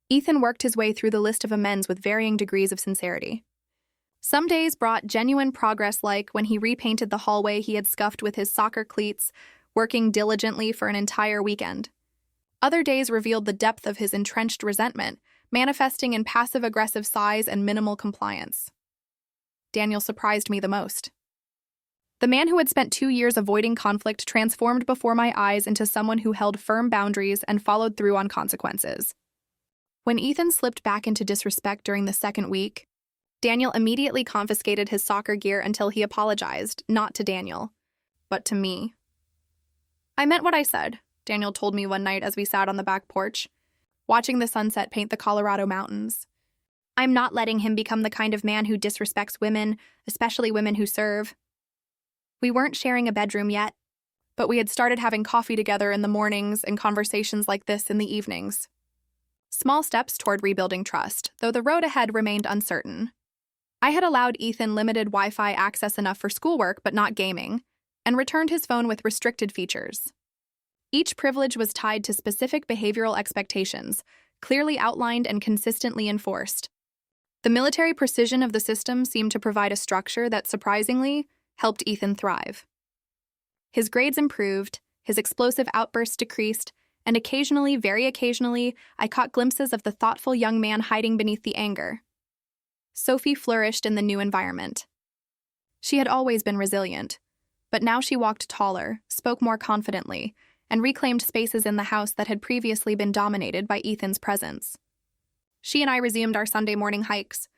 Ethan worked his way through the list of amends with varying degrees of sincerity. Some days brought genuine progress, like when he repainted the hallway he had scuffed with his soccer cleats, working diligently for an entire weekend. Other days revealed the depth of his entrenched resentment, manifesting in passive-aggressive sighs and minimal compliance. Daniel surprised me the most. The man who had spent 2 years avoiding conflict transformed before my eyes into someone who held firm boundaries and followed through on consequences. When Ethan slipped back into disrespect during the second week, Daniel immediately confiscated his soccer gear until he apologized, not to Daniel, but to me. I meant what I said, Daniel told me one night as we sat on the back porch, watching the sunset paint the Colorado mountains. I'm not letting him become the kind of man who disrespects women, especially women who serve. We weren't sharing a bedroom yet, but we had started having coffee together in the mornings and conversations like this in the evenings. Small steps toward rebuilding trust, though the road ahead remained uncertain. I had allowed Ethan limited Wi-Fi access enough for schoolwork but not gaming, and returned his phone with restricted features. Each privilege was tied to specific behavioral expectations, clearly outlined and consistently enforced. The military precision of the system seemed to provide a structure that, surprisingly, helped Ethan thrive. His grades improved, his explosive outbursts decreased, and occasionally, very occasionally, I caught glimpses of the thoughtful young man hiding beneath the anger. Sophie flourished in the new environment. She had always been resilient, but now she walked taller, spoke more confidently, and reclaimed spaces in the house that had previously been dominated by Ethan's presence. She and I resumed our Sunday morning hikes,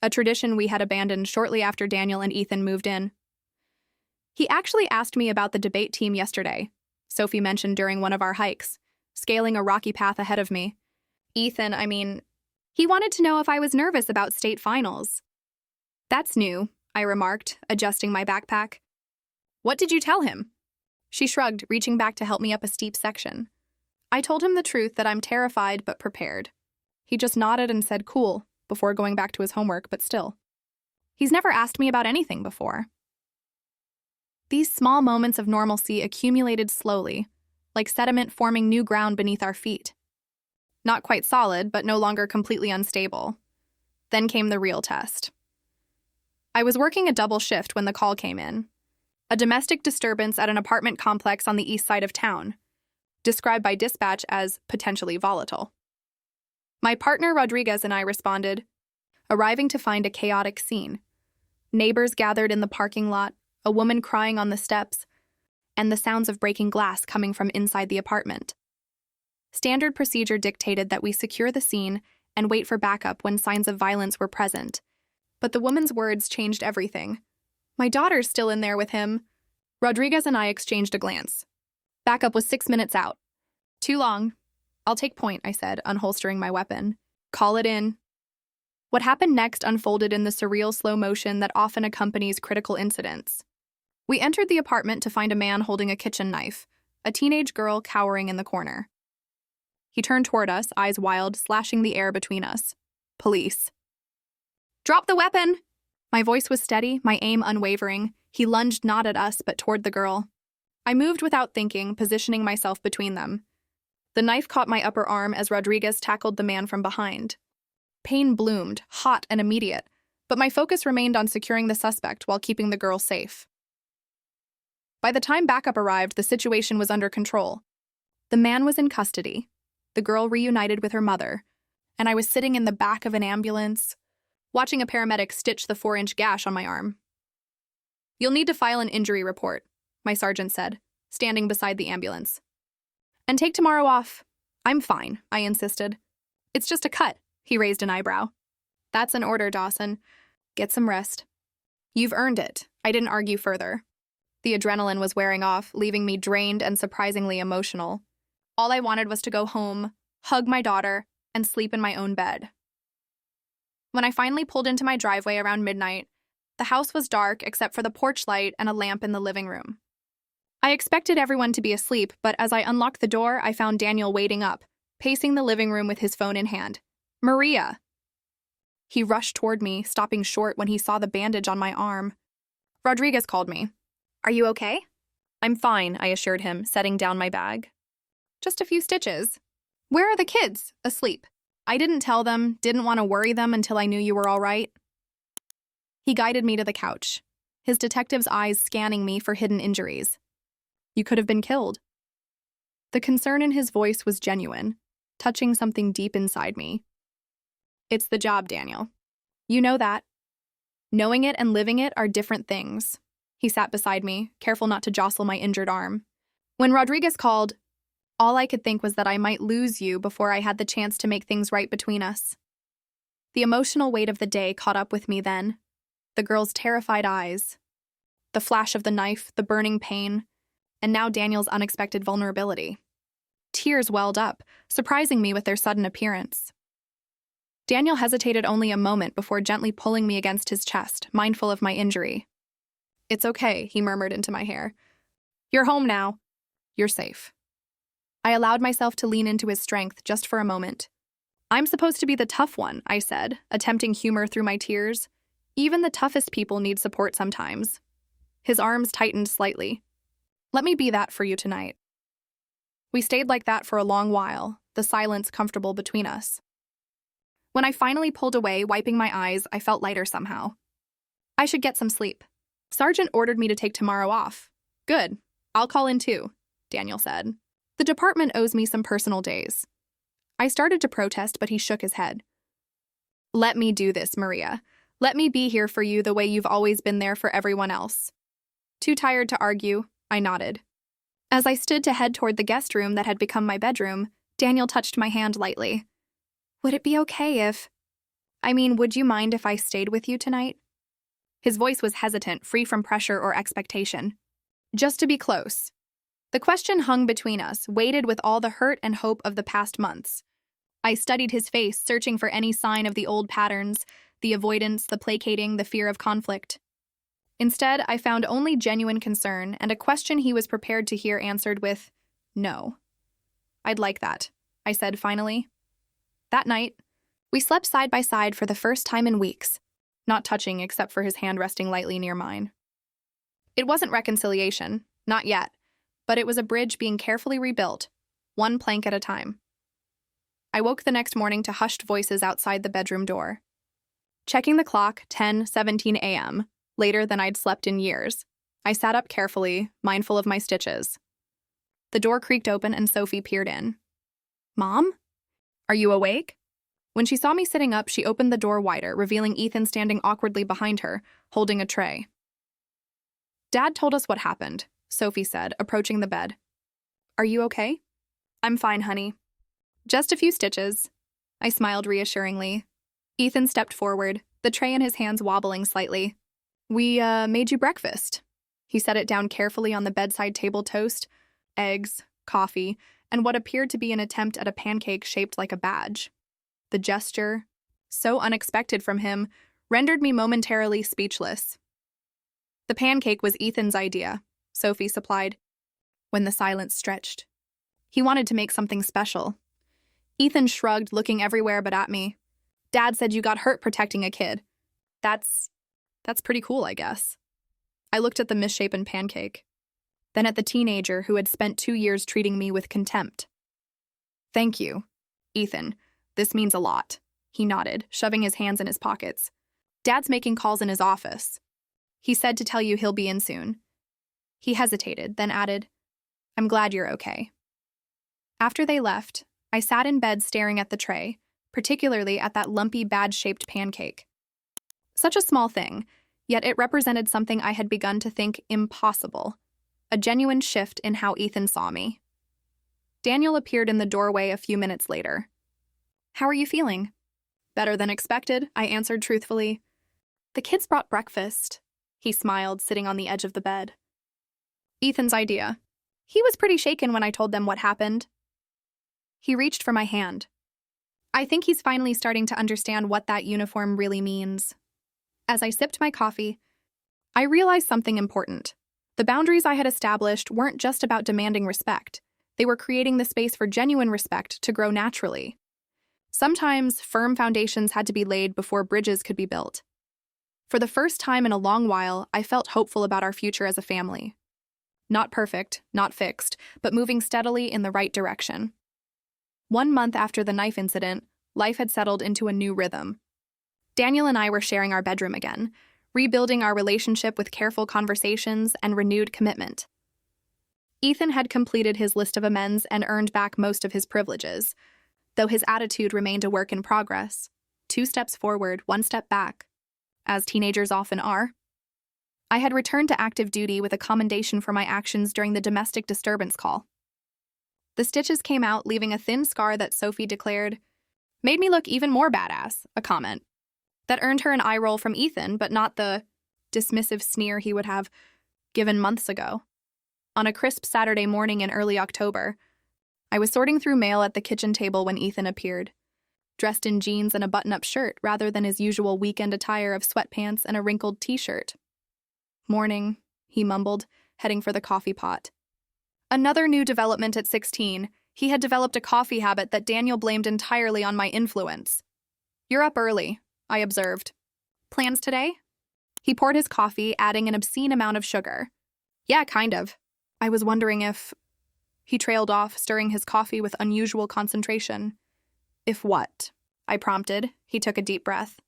a tradition we had abandoned shortly after Daniel and Ethan moved in. He actually asked me about the debate team yesterday, Sophie mentioned during one of our hikes, scaling a rocky path ahead of me. Ethan, he wanted to know if I was nervous about state finals. That's new, I remarked, adjusting my backpack. What did you tell him? She shrugged, reaching back to help me up a steep section. I told him the truth that I'm terrified but prepared. He just nodded and said cool before going back to his homework, but still. He's never asked me about anything before. These small moments of normalcy accumulated slowly, like sediment forming new ground beneath our feet. Not quite solid, but no longer completely unstable. Then came the real test. I was working a double shift when the call came in. A domestic disturbance at an apartment complex on the east side of town, described by dispatch as potentially volatile. My partner Rodriguez and I responded, arriving to find a chaotic scene. Neighbors gathered in the parking lot, a woman crying on the steps, and the sounds of breaking glass coming from inside the apartment. Standard procedure dictated that we secure the scene and wait for backup when signs of violence were present. But the woman's words changed everything. My daughter's still in there with him. Rodriguez and I exchanged a glance. Backup was 6 minutes out. Too long. I'll take point, I said, unholstering my weapon. Call it in. What happened next unfolded in the surreal slow motion that often accompanies critical incidents. We entered the apartment to find a man holding a kitchen knife, a teenage girl cowering in the corner. He turned toward us, eyes wild, slashing the air between us. Police. Drop the weapon! My voice was steady, my aim unwavering. He lunged not at us, but toward the girl. I moved without thinking, positioning myself between them. The knife caught my upper arm as Rodriguez tackled the man from behind. Pain bloomed, hot and immediate, but my focus remained on securing the suspect while keeping the girl safe. By the time backup arrived, the situation was under control. The man was in custody, the girl reunited with her mother, and I was sitting in the back of an ambulance, watching a paramedic stitch the 4-inch gash on my arm. You'll need to file an injury report, my sergeant said, standing beside the ambulance. And take tomorrow off. I'm fine, I insisted. It's just a cut, he raised an eyebrow. That's an order, Dawson. Get some rest. You've earned it. I didn't argue further. The adrenaline was wearing off, leaving me drained and surprisingly emotional. All I wanted was to go home, hug my daughter, and sleep in my own bed. When I finally pulled into my driveway around midnight, the house was dark except for the porch light and a lamp in the living room. I expected everyone to be asleep, but as I unlocked the door, I found Daniel waiting up, pacing the living room with his phone in hand. Maria! He rushed toward me, stopping short when he saw the bandage on my arm. Rodriguez called me. Are you okay? I'm fine, I assured him, setting down my bag. Just a few stitches. Where are the kids? Asleep. I didn't tell them, didn't want to worry them until I knew you were all right. He guided me to the couch, his detective's eyes scanning me for hidden injuries. You could have been killed. The concern in his voice was genuine, touching something deep inside me. It's the job, Daniel. You know that. Knowing it and living it are different things. He sat beside me, careful not to jostle my injured arm. When Rodriguez called, all I could think was that I might lose you before I had the chance to make things right between us. The emotional weight of the day caught up with me then. The girl's terrified eyes, the flash of the knife, the burning pain, and now Daniel's unexpected vulnerability. Tears welled up, surprising me with their sudden appearance. Daniel hesitated only a moment before gently pulling me against his chest, mindful of my injury. It's okay, he murmured into my hair. You're home now. You're safe. I allowed myself to lean into his strength just for a moment. I'm supposed to be the tough one, I said, attempting humor through my tears. Even the toughest people need support sometimes. His arms tightened slightly. Let me be that for you tonight. We stayed like that for a long while, the silence comfortable between us. When I finally pulled away, wiping my eyes, I felt lighter somehow. I should get some sleep. Sergeant ordered me to take tomorrow off. Good. I'll call in too, Daniel said. The department owes me some personal days. I started to protest, but he shook his head. Let me do this, Maria. Let me be here for you the way you've always been there for everyone else. Too tired to argue, I nodded. As I stood to head toward the guest room that had become my bedroom, Daniel touched my hand lightly. Would it be okay if... would you mind if I stayed with you tonight? His voice was hesitant, free from pressure or expectation. Just to be close. The question hung between us, weighted with all the hurt and hope of the past months. I studied his face, searching for any sign of the old patterns, the avoidance, the placating, the fear of conflict. Instead, I found only genuine concern and a question he was prepared to hear answered with, no. I'd like that, I said finally. That night, we slept side by side for the first time in weeks, not touching except for his hand resting lightly near mine. It wasn't reconciliation, not yet, but it was a bridge being carefully rebuilt, one plank at a time. I woke the next morning to hushed voices outside the bedroom door. Checking the clock, 10:17 a.m., later than I'd slept in years, I sat up carefully, mindful of my stitches. The door creaked open and Sophie peered in. Mom? Are you awake? When she saw me sitting up, she opened the door wider, revealing Ethan standing awkwardly behind her, holding a tray. Dad told us what happened, Sophie said, approaching the bed. Are you okay? I'm fine, honey. Just a few stitches. I smiled reassuringly. Ethan stepped forward, the tray in his hands wobbling slightly. We, made you breakfast. He set it down carefully on the bedside table: toast, eggs, coffee, and what appeared to be an attempt at a pancake shaped like a badge. The gesture, so unexpected from him, rendered me momentarily speechless. The pancake was Ethan's idea, Sophie supplied. When the silence stretched. He wanted to make something special. Ethan shrugged, looking everywhere but at me. Dad said you got hurt protecting a kid. That's pretty cool, I guess. I looked at the misshapen pancake, then at the teenager who had spent 2 years treating me with contempt. Thank you, Ethan. This means a lot, he nodded, shoving his hands in his pockets. Dad's making calls in his office. He said to tell you he'll be in soon. He hesitated, then added, I'm glad you're okay. After they left, I sat in bed staring at the tray, particularly at that lumpy, badge-shaped pancake. Such a small thing, yet it represented something I had begun to think impossible, a genuine shift in how Ethan saw me. Daniel appeared in the doorway a few minutes later. How are you feeling? Better than expected, I answered truthfully. The kids brought breakfast. He smiled, sitting on the edge of the bed. Ethan's idea. He was pretty shaken when I told them what happened. He reached for my hand. I think he's finally starting to understand what that uniform really means. As I sipped my coffee, I realized something important. The boundaries I had established weren't just about demanding respect. They were creating the space for genuine respect to grow naturally. Sometimes, firm foundations had to be laid before bridges could be built. For the first time in a long while, I felt hopeful about our future as a family. Not perfect, not fixed, but moving steadily in the right direction. 1 month after the knife incident, life had settled into a new rhythm. Daniel and I were sharing our bedroom again, rebuilding our relationship with careful conversations and renewed commitment. Ethan had completed his list of amends and earned back most of his privileges, though his attitude remained a work in progress. 2 steps forward, 1 step back, as teenagers often are. I had returned to active duty with a commendation for my actions during the domestic disturbance call. The stitches came out, leaving a thin scar that Sophie declared made me look even more badass, a comment that earned her an eye roll from Ethan, but not the dismissive sneer he would have given months ago. On a crisp Saturday morning in early October, I was sorting through mail at the kitchen table when Ethan appeared, dressed in jeans and a button-up shirt rather than his usual weekend attire of sweatpants and a wrinkled t-shirt. Morning, he mumbled, heading for the coffee pot. Another new development at 16, he had developed a coffee habit that Daniel blamed entirely on my influence. You're up early, I observed. Plans today? He poured his coffee, adding an obscene amount of sugar. Yeah, kind of. I was wondering if... He trailed off, stirring his coffee with unusual concentration. If what? I prompted. He took a deep breath.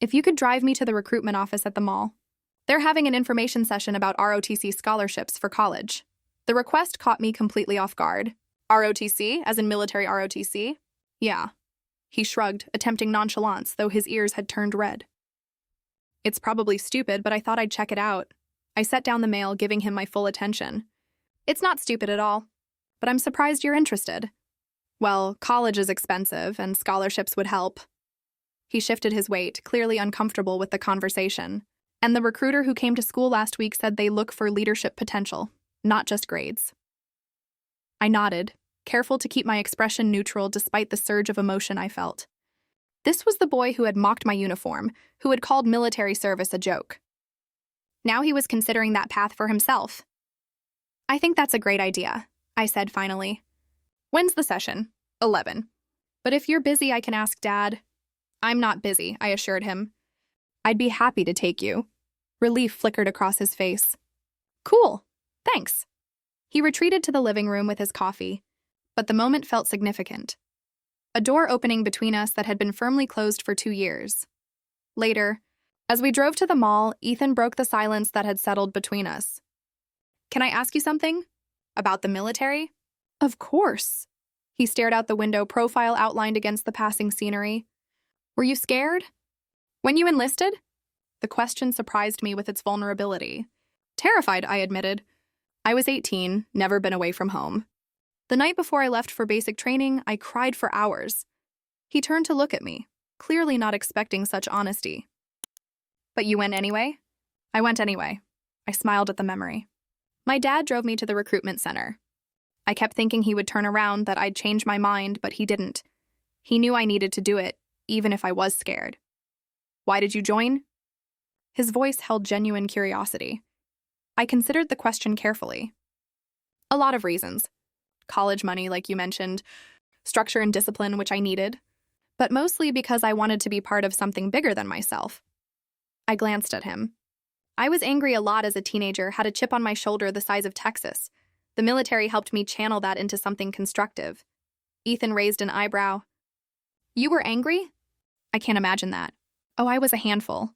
If you could drive me to the recruitment office at the mall. They're having an information session about ROTC scholarships for college. The request caught me completely off guard. ROTC, as in military ROTC? Yeah. He shrugged, attempting nonchalance, though his ears had turned red. It's probably stupid, but I thought I'd check it out. I set down the mail, giving him my full attention. It's not stupid at all, but I'm surprised you're interested. Well, college is expensive, and scholarships would help. He shifted his weight, clearly uncomfortable with the conversation. And the recruiter who came to school last week said they look for leadership potential, not just grades. I nodded, careful to keep my expression neutral despite the surge of emotion I felt. This was the boy who had mocked my uniform, who had called military service a joke. Now he was considering that path for himself. I think that's a great idea, I said finally. When's the session? 11. But if you're busy, I can ask Dad. I'm not busy, I assured him. I'd be happy to take you. Relief flickered across his face. Cool, thanks. He retreated to the living room with his coffee, but the moment felt significant. A door opening between us that had been firmly closed for 2 years. Later, as we drove to the mall, Ethan broke the silence that had settled between us. Can I ask you something? About the military? Of course. He stared out the window, profile outlined against the passing scenery. Were you scared? When you enlisted? The question surprised me with its vulnerability. Terrified, I admitted. I was 18, never been away from home. The night before I left for basic training, I cried for hours. He turned to look at me, clearly not expecting such honesty. But you went anyway? I went anyway. I smiled at the memory. My dad drove me to the recruitment center. I kept thinking he would turn around, that I'd change my mind, but he didn't. He knew I needed to do it, even if I was scared. Why did you join? His voice held genuine curiosity. I considered the question carefully. A lot of reasons. College money, like you mentioned, structure and discipline, which I needed, but mostly because I wanted to be part of something bigger than myself. I glanced at him. I was angry a lot as a teenager, had a chip on my shoulder the size of Texas. The military helped me channel that into something constructive. Ethan raised an eyebrow. You were angry? I can't imagine that. Oh, I was a handful.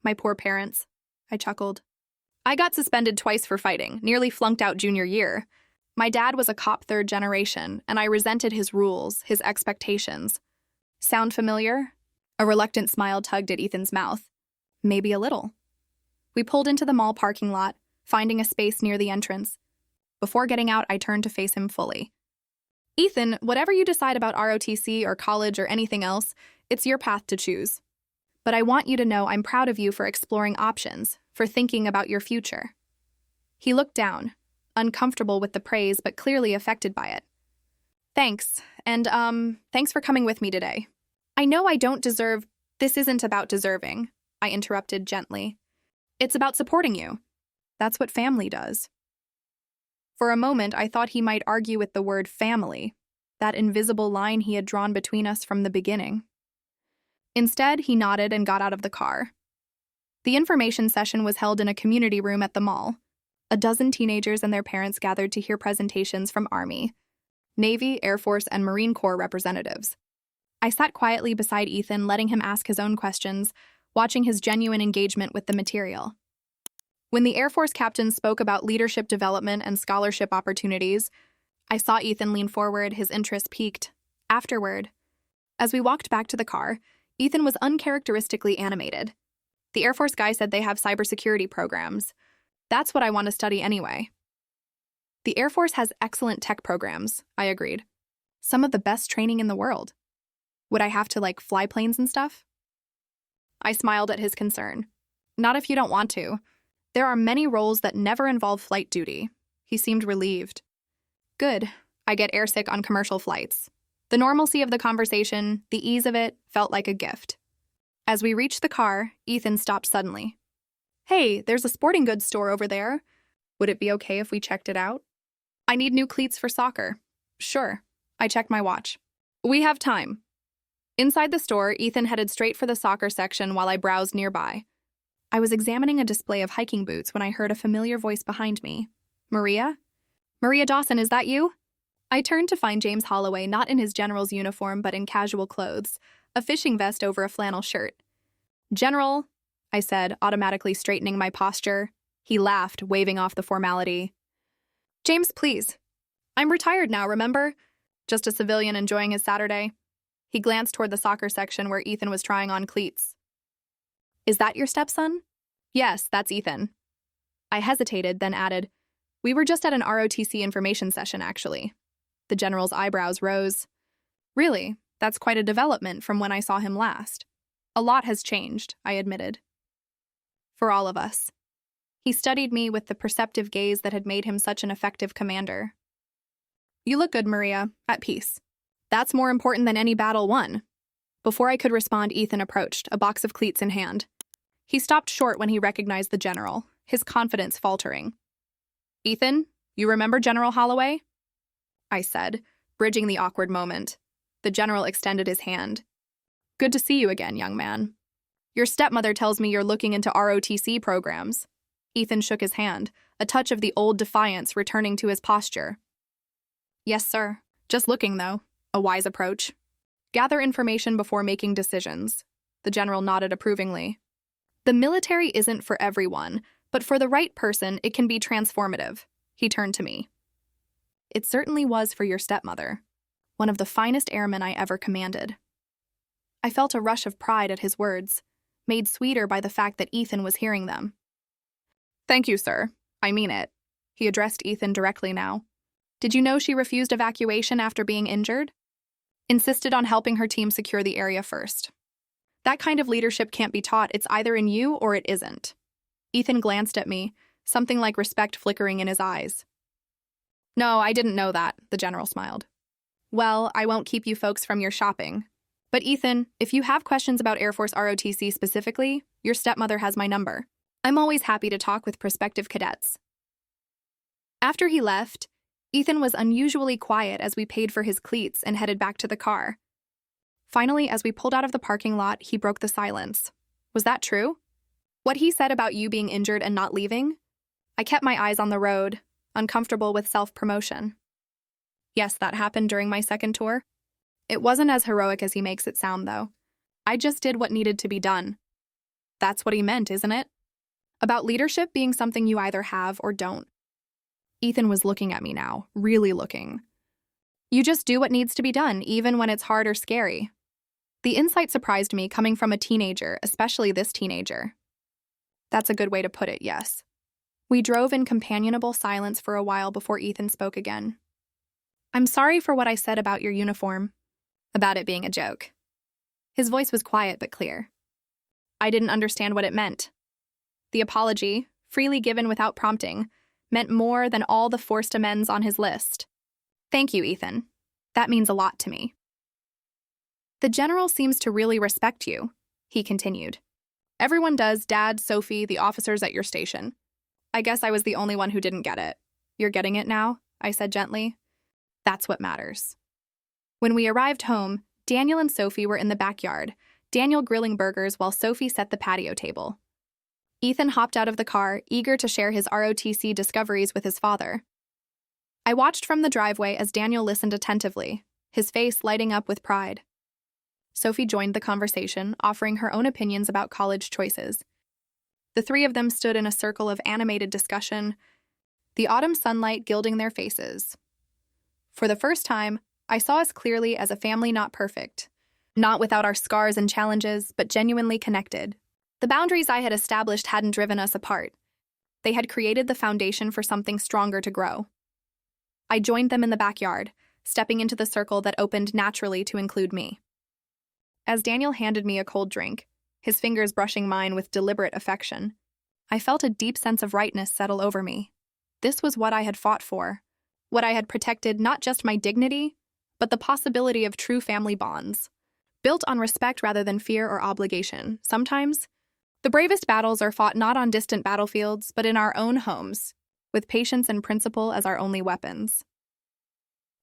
My poor parents. I chuckled. I got suspended twice for fighting, nearly flunked out junior year. My dad was a cop third generation, and I resented his rules, his expectations. Sound familiar? A reluctant smile tugged at Ethan's mouth. Maybe a little. We pulled into the mall parking lot, finding a space near the entrance. Before getting out, I turned to face him fully. Ethan, whatever you decide about ROTC or college or anything else, it's your path to choose. But I want you to know I'm proud of you for exploring options, for thinking about your future. He looked down, uncomfortable with the praise but clearly affected by it. Thanks, and thanks for coming with me today. I know I don't deserve— This isn't about deserving, I interrupted gently. It's about supporting you. That's what family does. For a moment, I thought he might argue with the word family, that invisible line he had drawn between us from the beginning. Instead, he nodded and got out of the car. The information session was held in a community room at the mall. A dozen teenagers and their parents gathered to hear presentations from Army, Navy, Air Force, and Marine Corps representatives. I sat quietly beside Ethan, letting him ask his own questions, watching his genuine engagement with the material. When the Air Force captain spoke about leadership development and scholarship opportunities, I saw Ethan lean forward, his interest piqued. Afterward, as we walked back to the car, Ethan was uncharacteristically animated. The Air Force guy said they have cybersecurity programs. That's what I want to study anyway. The Air Force has excellent tech programs, I agreed. Some of the best training in the world. Would I have to, fly planes and stuff? I smiled at his concern. Not if you don't want to. There are many roles that never involve flight duty. He seemed relieved. Good. I get airsick on commercial flights. The normalcy of the conversation, the ease of it, felt like a gift. As we reached the car, Ethan stopped suddenly. Hey, there's a sporting goods store over there. Would it be okay if we checked it out? I need new cleats for soccer. Sure. I checked my watch. We have time. Inside the store, Ethan headed straight for the soccer section while I browsed nearby. I was examining a display of hiking boots when I heard a familiar voice behind me. Maria? Maria Dawson, is that you? I turned to find James Holloway not in his general's uniform but in casual clothes, a fishing vest over a flannel shirt. General, I said, automatically straightening my posture. He laughed, waving off the formality. James, please. I'm retired now, remember? Just a civilian enjoying his Saturday. He glanced toward the soccer section where Ethan was trying on cleats. Is that your stepson? Yes, that's Ethan. I hesitated, then added, We were just at an ROTC information session, actually. The general's eyebrows rose. Really? That's quite a development from when I saw him last. A lot has changed, I admitted. For all of us. He studied me with the perceptive gaze that had made him such an effective commander. You look good, Maria, at peace. That's more important than any battle won. Before I could respond, Ethan approached, a box of cleats in hand. He stopped short when he recognized the general, his confidence faltering. Ethan, you remember General Holloway? I said, bridging the awkward moment. The general extended his hand. Good to see you again, young man. Your stepmother tells me you're looking into ROTC programs. Ethan shook his hand, a touch of the old defiance returning to his posture. Yes, sir. Just looking, though. A wise approach. Gather information before making decisions. The general nodded approvingly. The military isn't for everyone, but for the right person, it can be transformative. He turned to me. It certainly was for your stepmother, one of the finest airmen I ever commanded. I felt a rush of pride at his words, made sweeter by the fact that Ethan was hearing them. Thank you, sir. I mean it. He addressed Ethan directly now. Did you know she refused evacuation after being injured? Insisted on helping her team secure the area first. That kind of leadership can't be taught. It's either in you or it isn't. Ethan glanced at me, something like respect flickering in his eyes. No, I didn't know that, the general smiled. Well, I won't keep you folks from your shopping. But Ethan, if you have questions about Air Force ROTC specifically, your stepmother has my number. I'm always happy to talk with prospective cadets. After he left, Ethan was unusually quiet as we paid for his cleats and headed back to the car. Finally, as we pulled out of the parking lot, he broke the silence. Was that true? What he said about you being injured and not leaving? I kept my eyes on the road, uncomfortable with self-promotion. Yes, that happened during my second tour. It wasn't as heroic as he makes it sound, though. I just did what needed to be done. That's what he meant, isn't it? About leadership being something you either have or don't. Ethan was looking at me now, really looking. You just do what needs to be done, even when it's hard or scary. The insight surprised me coming from a teenager, especially this teenager. That's a good way to put it, yes. We drove in companionable silence for a while before Ethan spoke again. I'm sorry for what I said about your uniform. About it being a joke. His voice was quiet but clear. I didn't understand what it meant. The apology, freely given without prompting, meant more than all the forced amends on his list. Thank you, Ethan. That means a lot to me. The general seems to really respect you, he continued. Everyone does, Dad, Sophie, the officers at your station. I guess I was the only one who didn't get it. You're getting it now, I said gently. That's what matters. When we arrived home, Daniel and Sophie were in the backyard, Daniel grilling burgers while Sophie set the patio table. Ethan hopped out of the car, eager to share his ROTC discoveries with his father. I watched from the driveway as Daniel listened attentively, his face lighting up with pride. Sophie joined the conversation, offering her own opinions about college choices. The three of them stood in a circle of animated discussion, the autumn sunlight gilding their faces. For the first time, I saw us clearly as a family not perfect, not without our scars and challenges, but genuinely connected. The boundaries I had established hadn't driven us apart. They had created the foundation for something stronger to grow. I joined them in the backyard, stepping into the circle that opened naturally to include me. As Daniel handed me a cold drink, his fingers brushing mine with deliberate affection, I felt a deep sense of rightness settle over me. This was what I had fought for, what I had protected, not just my dignity, but the possibility of true family bonds, built on respect rather than fear or obligation. Sometimes, the bravest battles are fought not on distant battlefields, but in our own homes, with patience and principle as our only weapons.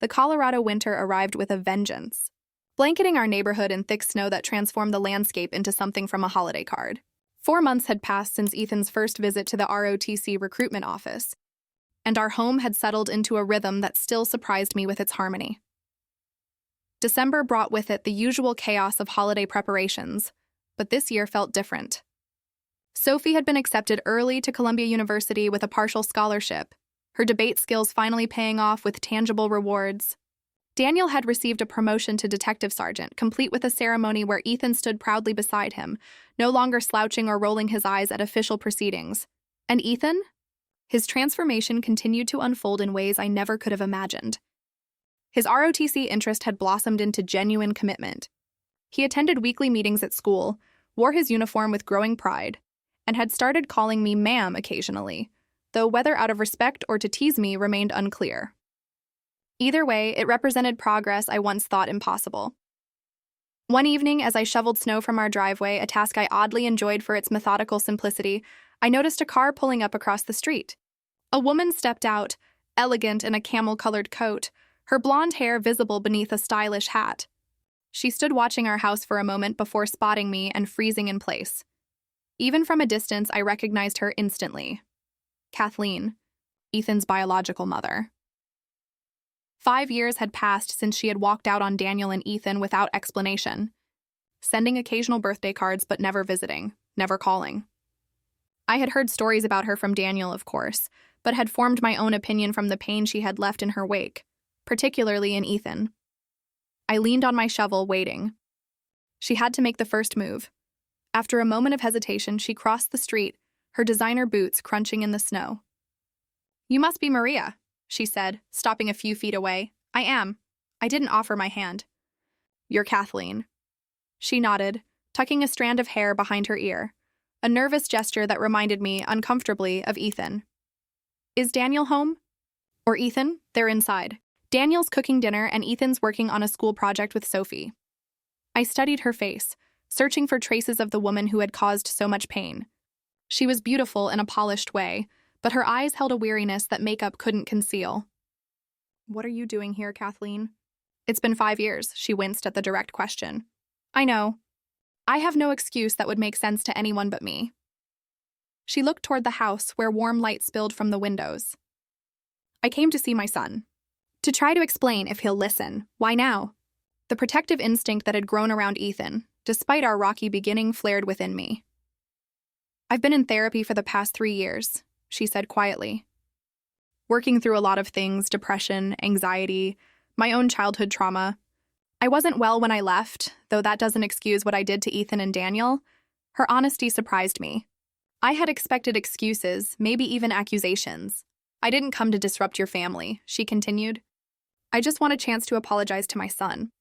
The Colorado winter arrived with a vengeance, blanketing our neighborhood in thick snow that transformed the landscape into something from a holiday card. 4 months had passed since Ethan's first visit to the ROTC recruitment office, and our home had settled into a rhythm that still surprised me with its harmony. December brought with it the usual chaos of holiday preparations, but this year felt different. Sophie had been accepted early to Columbia University with a partial scholarship, her debate skills finally paying off with tangible rewards. Daniel had received a promotion to detective sergeant, complete with a ceremony where Ethan stood proudly beside him, no longer slouching or rolling his eyes at official proceedings. And Ethan? His transformation continued to unfold in ways I never could have imagined. His ROTC interest had blossomed into genuine commitment. He attended weekly meetings at school, wore his uniform with growing pride, and had started calling me ma'am occasionally, though whether out of respect or to tease me remained unclear. Either way, it represented progress I once thought impossible. One evening, as I shoveled snow from our driveway, a task I oddly enjoyed for its methodical simplicity, I noticed a car pulling up across the street. A woman stepped out, elegant in a camel-colored coat, her blonde hair visible beneath a stylish hat. She stood watching our house for a moment before spotting me and freezing in place. Even from a distance, I recognized her instantly. Kathleen, Ethan's biological mother. 5 years had passed since she had walked out on Daniel and Ethan without explanation, sending occasional birthday cards but never visiting, never calling. I had heard stories about her from Daniel, of course, but had formed my own opinion from the pain she had left in her wake, particularly in Ethan. I leaned on my shovel, waiting. She had to make the first move. After a moment of hesitation, she crossed the street, her designer boots crunching in the snow. "You must be Maria," she said, stopping a few feet away. "I am. I didn't offer my hand." "You're Kathleen." She nodded, tucking a strand of hair behind her ear, a nervous gesture that reminded me, uncomfortably, of Ethan. "Is Daniel home?" "Or Ethan? They're inside. Daniel's cooking dinner and Ethan's working on a school project with Sophie." I studied her face, searching for traces of the woman who had caused so much pain. She was beautiful in a polished way, but her eyes held a weariness that makeup couldn't conceal. "What are you doing here, Kathleen?" "It's been 5 years," she winced at the direct question. "I know. I have no excuse that would make sense to anyone but me." She looked toward the house where warm light spilled from the windows. "I came to see my son. To try to explain if he'll listen. Why now?" The protective instinct that had grown around Ethan, despite our rocky beginning, flared within me. "I've been in therapy for the past 3 years," she said quietly. "Working through a lot of things, depression, anxiety, my own childhood trauma. I wasn't well when I left, though that doesn't excuse what I did to Ethan and Daniel." Her honesty surprised me. I had expected excuses, maybe even accusations. "I didn't come to disrupt your family," she continued. "I just want a chance to apologize to my son.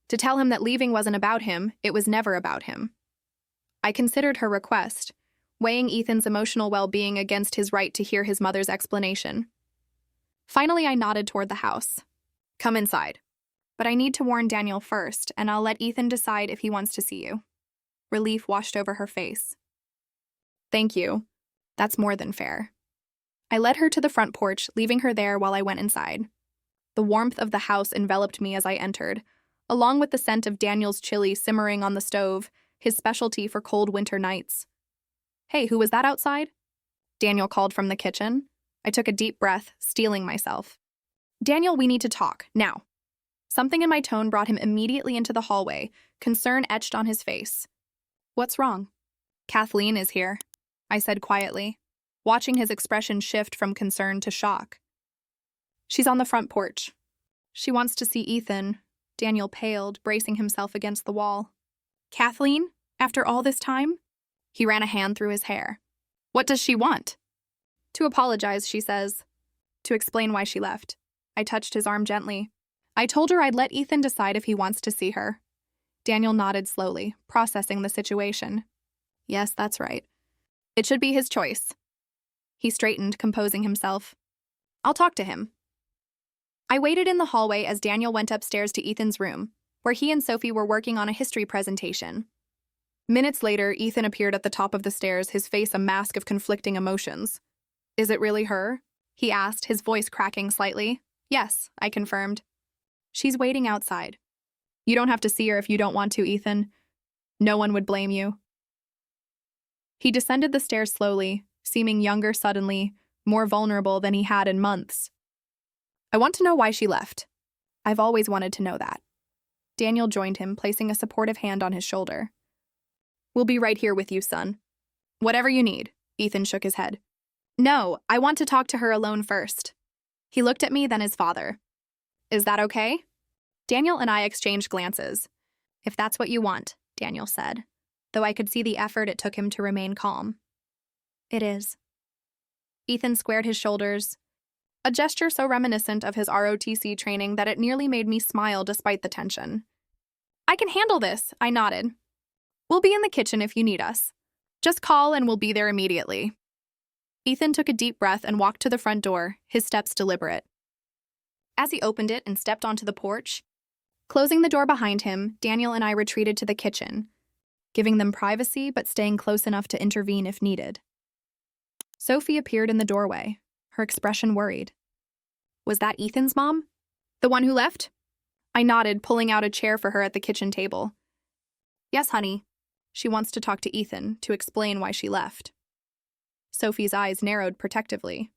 To tell him that leaving wasn't about him, it was never about him." I considered her request, weighing Ethan's emotional well-being against his right to hear his mother's explanation. Finally, I nodded toward the house. "Come inside. But I need to warn Daniel first, and I'll let Ethan decide if he wants to see you." Relief washed over her face. "Thank you. That's more than fair." I led her to the front porch, leaving her there while I went inside. The warmth of the house enveloped me as I entered, along with the scent of Daniel's chili simmering on the stove, his specialty for cold winter nights. "Hey, who was that outside?" Daniel called from the kitchen. I took a deep breath, steeling myself. "Daniel, we need to talk, now." Something in my tone brought him immediately into the hallway, concern etched on his face. "What's wrong?" "Kathleen is here," I said quietly, watching his expression shift from concern to shock. "She's on the front porch. She wants to see Ethan." Daniel paled, bracing himself against the wall. "Kathleen? After all this time?" He ran a hand through his hair. "What does she want?" "To apologize, she says. To explain why she left." I touched his arm gently. "I told her I'd let Ethan decide if he wants to see her." Daniel nodded slowly, processing the situation. "Yes, that's right. It should be his choice." He straightened, composing himself. "I'll talk to him." I waited in the hallway as Daniel went upstairs to Ethan's room, where he and Sophie were working on a history presentation. Minutes later, Ethan appeared at the top of the stairs, his face a mask of conflicting emotions. "Is it really her?" he asked, his voice cracking slightly. "Yes," I confirmed. "She's waiting outside. You don't have to see her if you don't want to, Ethan. No one would blame you." He descended the stairs slowly, seeming younger suddenly, more vulnerable than he had in months. "I want to know why she left." "I've always wanted to know that." Daniel joined him, placing a supportive hand on his shoulder. "We'll be right here with you, son." "Whatever you need," Ethan shook his head. "No, I want to talk to her alone first." He looked at me, then his father. "Is that okay?" Daniel and I exchanged glances. "If that's what you want," Daniel said, though I could see the effort it took him to remain calm. "It is." Ethan squared his shoulders, a gesture so reminiscent of his ROTC training that it nearly made me smile despite the tension. "I can handle this," I nodded. "We'll be in the kitchen if you need us. Just call and we'll be there immediately." Ethan took a deep breath and walked to the front door, his steps deliberate. As he opened it and stepped onto the porch, closing the door behind him, Daniel and I retreated to the kitchen, giving them privacy but staying close enough to intervene if needed. Sophie appeared in the doorway, her expression worried. "Was that Ethan's mom? The one who left?" I nodded, pulling out a chair for her at the kitchen table. "Yes, honey. She wants to talk to Ethan to explain why she left." Sophie's eyes narrowed protectively.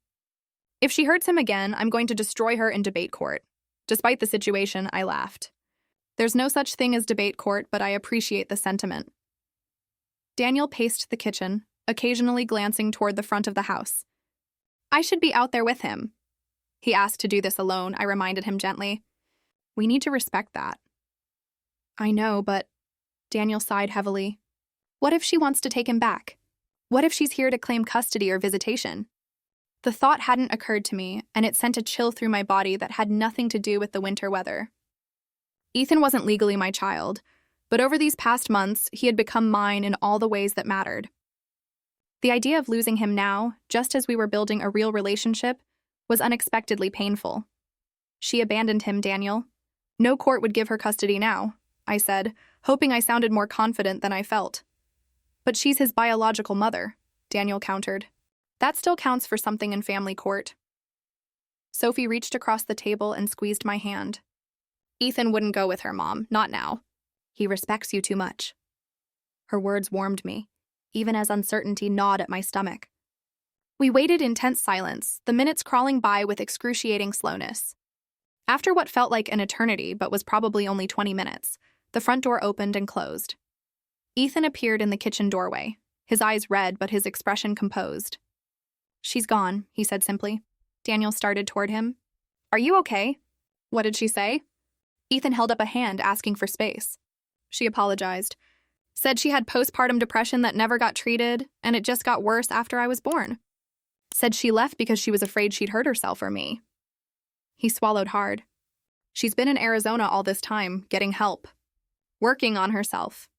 "If she hurts him again, I'm going to destroy her in debate court." Despite the situation, I laughed. There's no such thing as debate court, but I appreciate the sentiment. Daniel paced the kitchen, occasionally glancing toward the front of the house. "I should be out there with him." "He asked to do this alone," I reminded him gently. "We need to respect that." "I know, but..." Daniel sighed heavily. "What if she wants to take him back? What if she's here to claim custody or visitation?" The thought hadn't occurred to me, and it sent a chill through my body that had nothing to do with the winter weather. Ethan wasn't legally my child, but over these past months, he had become mine in all the ways that mattered. The idea of losing him now, just as we were building a real relationship, was unexpectedly painful. "She abandoned him, Daniel. No court would give her custody now," I said, hoping I sounded more confident than I felt. "But she's his biological mother," Daniel countered. "That still counts for something in family court." Sophie reached across the table and squeezed my hand. "Ethan wouldn't go with her, Mom, not now. He respects you too much." Her words warmed me, even as uncertainty gnawed at my stomach. We waited in tense silence, the minutes crawling by with excruciating slowness. After what felt like an eternity, but was probably only 20 minutes, the front door opened and closed. Ethan appeared in the kitchen doorway, his eyes red but his expression composed. "She's gone," he said simply. Daniel started toward him. "Are you okay?" "What did she say?" Ethan held up a hand, asking for space. She apologized. Said she had postpartum depression that never got treated, and it just got worse after I was born. Said she left because she was afraid she'd hurt herself or me. He swallowed hard. She's been in Arizona all this time, getting help. Working on herself.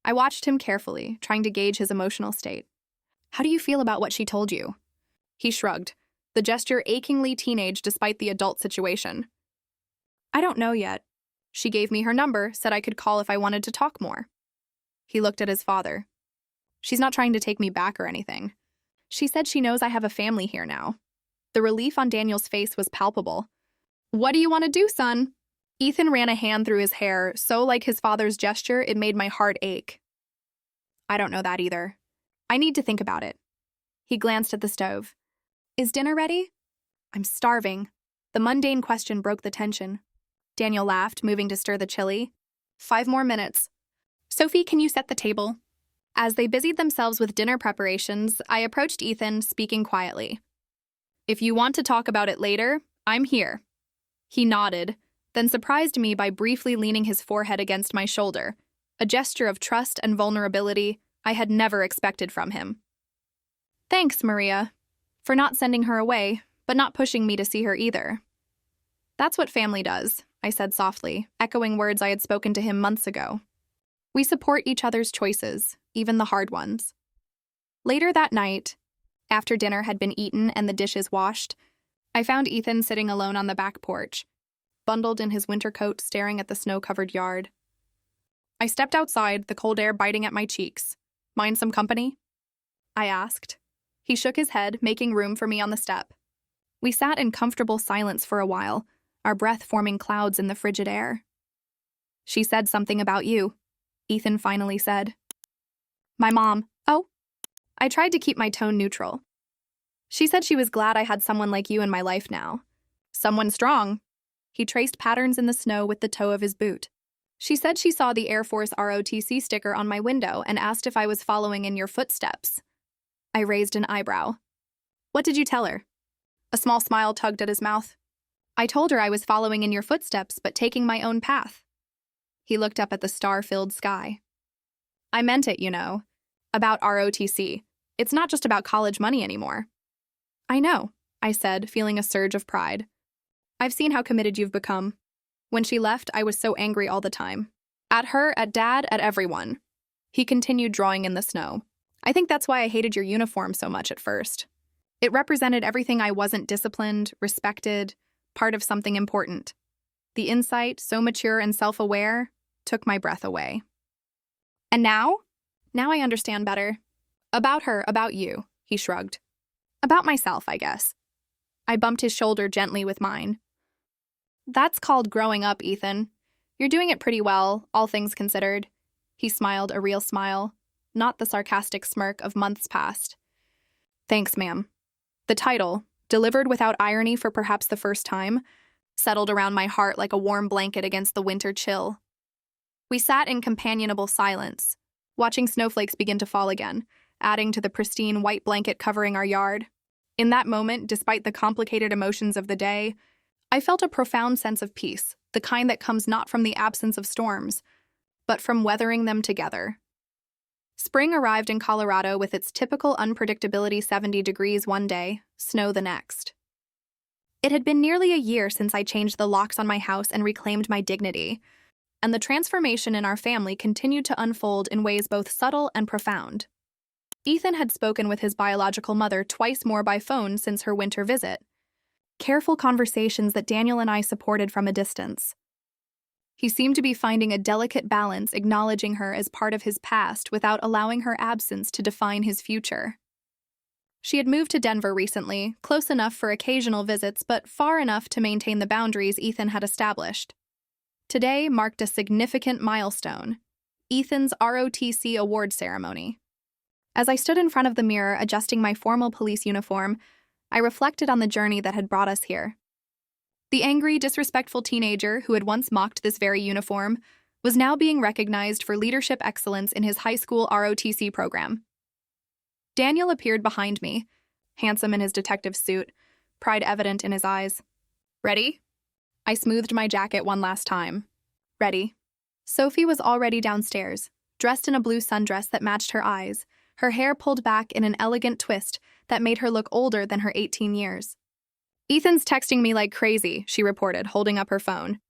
I watched him carefully, trying to gauge his emotional state. "How do you feel about what she told you?" He shrugged, the gesture achingly teenage despite the adult situation. "I don't know yet. She gave me her number, said I could call if I wanted to talk more." He looked at his father. "She's not trying to take me back or anything. She said she knows I have a family here now." The relief on Daniel's face was palpable. "What do you want to do, son?" Ethan ran a hand through his hair, so like his father's gesture, it made my heart ache. "I don't know that either. I need to think about it." He glanced at the stove. "Is dinner ready?" "I'm starving." The mundane question broke the tension. Daniel laughed, moving to stir the chili. 5 more minutes. "Sophie, can you set the table?" As they busied themselves with dinner preparations, I approached Ethan, speaking quietly. "If you want to talk about it later, I'm here." He nodded, then surprised me by briefly leaning his forehead against my shoulder, a gesture of trust and vulnerability I had never expected from him. "Thanks, Maria, for not sending her away, but not pushing me to see her either." "That's what family does," I said softly, echoing words I had spoken to him months ago. "We support each other's choices, even the hard ones." Later that night, after dinner had been eaten and the dishes washed, I found Ethan sitting alone on the back porch, bundled in his winter coat, staring at the snow-covered yard. I stepped outside, the cold air biting at my cheeks. "Mind some company?" I asked. He shook his head, making room for me on the step. We sat in comfortable silence for a while, our breath forming clouds in the frigid air. "She said something about you," Ethan finally said. "My mom." "Oh?" I tried to keep my tone neutral. "She said she was glad I had someone like you in my life now. Someone strong." He traced patterns in the snow with the toe of his boot. "She said she saw the Air Force ROTC sticker on my window and asked if I was following in your footsteps." I raised an eyebrow. "What did you tell her?" A small smile tugged at his mouth. I told her I was following in your footsteps but taking my own path. He looked up at the star-filled sky. I meant it, you know. About ROTC. It's not just about college money anymore. I know, I said, feeling a surge of pride. I've seen how committed you've become. When she left, I was so angry all the time. At her, at Dad, at everyone. He continued drawing in the snow. I think that's why I hated your uniform so much at first. It represented everything I wasn't disciplined, respected, part of something important. The insight, so mature and self-aware, took my breath away. And now? Now I understand better. About her, about you, he shrugged. About myself, I guess. I bumped his shoulder gently with mine. That's called growing up, Ethan. You're doing it pretty well, all things considered. He smiled a real smile, not the sarcastic smirk of months past. Thanks, ma'am. The title, delivered without irony for perhaps the first time, settled around my heart like a warm blanket against the winter chill. We sat in companionable silence, watching snowflakes begin to fall again, adding to the pristine white blanket covering our yard. In that moment, despite the complicated emotions of the day, I felt a profound sense of peace, the kind that comes not from the absence of storms, but from weathering them together. Spring arrived in Colorado with its typical unpredictability: 70 degrees one day, snow the next. It had been nearly a year since I changed the locks on my house and reclaimed my dignity, and the transformation in our family continued to unfold in ways both subtle and profound. Ethan had spoken with his biological mother twice more by phone since her winter visit. Careful conversations that Daniel and I supported from a distance. He seemed to be finding a delicate balance, acknowledging her as part of his past without allowing her absence to define his future. She had moved to Denver recently, close enough for occasional visits but far enough to maintain the boundaries Ethan had established. Today marked a significant milestone, Ethan's ROTC award ceremony. As I stood in front of the mirror adjusting my formal police uniform, I reflected on the journey that had brought us here. The angry, disrespectful teenager who had once mocked this very uniform was now being recognized for leadership excellence in his high school ROTC program. Daniel appeared behind me, handsome in his detective suit, pride evident in his eyes. Ready? I smoothed my jacket one last time. Ready. Sophie was already downstairs, dressed in a blue sundress that matched her eyes, her hair pulled back in an elegant twist that made her look older than her 18 years. Ethan's texting me like crazy, she reported, holding up her phone.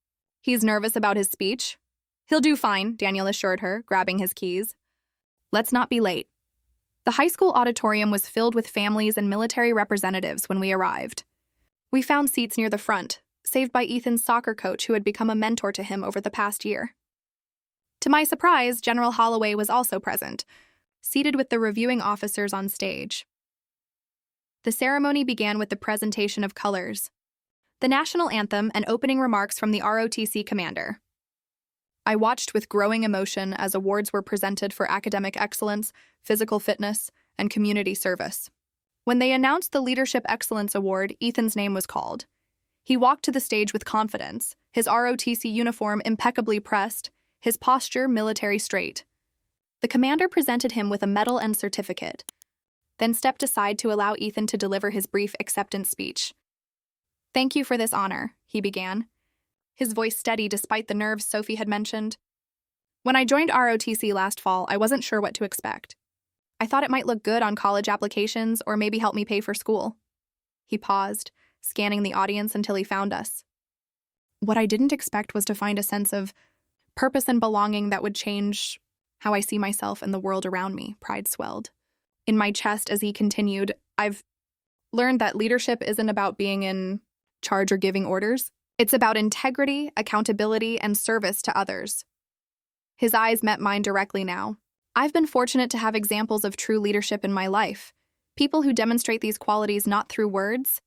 He's nervous about his speech? He'll do fine, Daniel assured her, grabbing his keys. Let's not be late. The high school auditorium was filled with families and military representatives when we arrived. We found seats near the front, saved by Ethan's soccer coach who had become a mentor to him over the past year. To my surprise, General Holloway was also present, seated with the reviewing officers on stage. The ceremony began with the presentation of colors, the national anthem, and opening remarks from the ROTC commander. I watched with growing emotion as awards were presented for academic excellence, physical fitness, and community service. When they announced the Leadership Excellence Award, Ethan's name was called. He walked to the stage with confidence, his ROTC uniform impeccably pressed, his posture military straight. The commander presented him with a medal and certificate, then stepped aside to allow Ethan to deliver his brief acceptance speech. Thank you for this honor, he began, his voice steady despite the nerves Sophie had mentioned. When I joined ROTC last fall, I wasn't sure what to expect. I thought it might look good on college applications or maybe help me pay for school. He paused, scanning the audience until he found us. What I didn't expect was to find a sense of purpose and belonging that would change how I see myself and the world around me, pride swelled in my chest as he continued. I've learned that leadership isn't about being in charge or giving orders. It's about integrity, accountability, and service to others. His eyes met mine directly now. I've been fortunate to have examples of true leadership in my life, people who demonstrate these qualities not through words,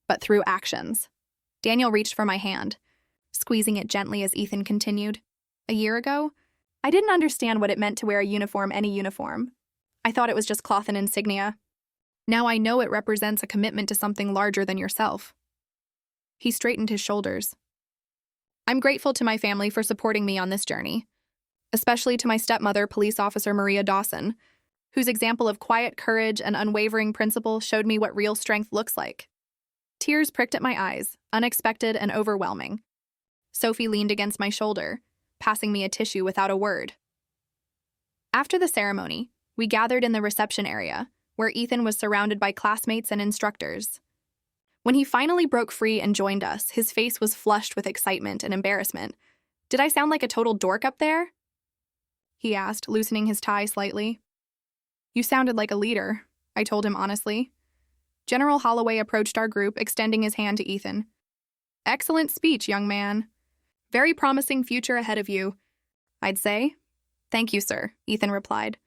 but through actions. Daniel reached for my hand, squeezing it gently as Ethan continued. A year ago, I didn't understand what it meant to wear a uniform, any uniform. I thought it was just cloth and insignia. Now I know it represents a commitment to something larger than yourself. He straightened his shoulders. I'm grateful to my family for supporting me on this journey, especially to my stepmother, Police Officer Maria Dawson, whose example of quiet courage and unwavering principle showed me what real strength looks like. Tears pricked at my eyes, unexpected and overwhelming. Sophie leaned against my shoulder, passing me a tissue without a word. After the ceremony, we gathered in the reception area, where Ethan was surrounded by classmates and instructors. When he finally broke free and joined us, his face was flushed with excitement and embarrassment. "Did I sound like a total dork up there?" he asked, loosening his tie slightly. "You sounded like a leader," I told him honestly. General Holloway approached our group, extending his hand to Ethan. "Excellent speech, young man. Very promising future ahead of you, I'd say." "Thank you, sir," Ethan replied.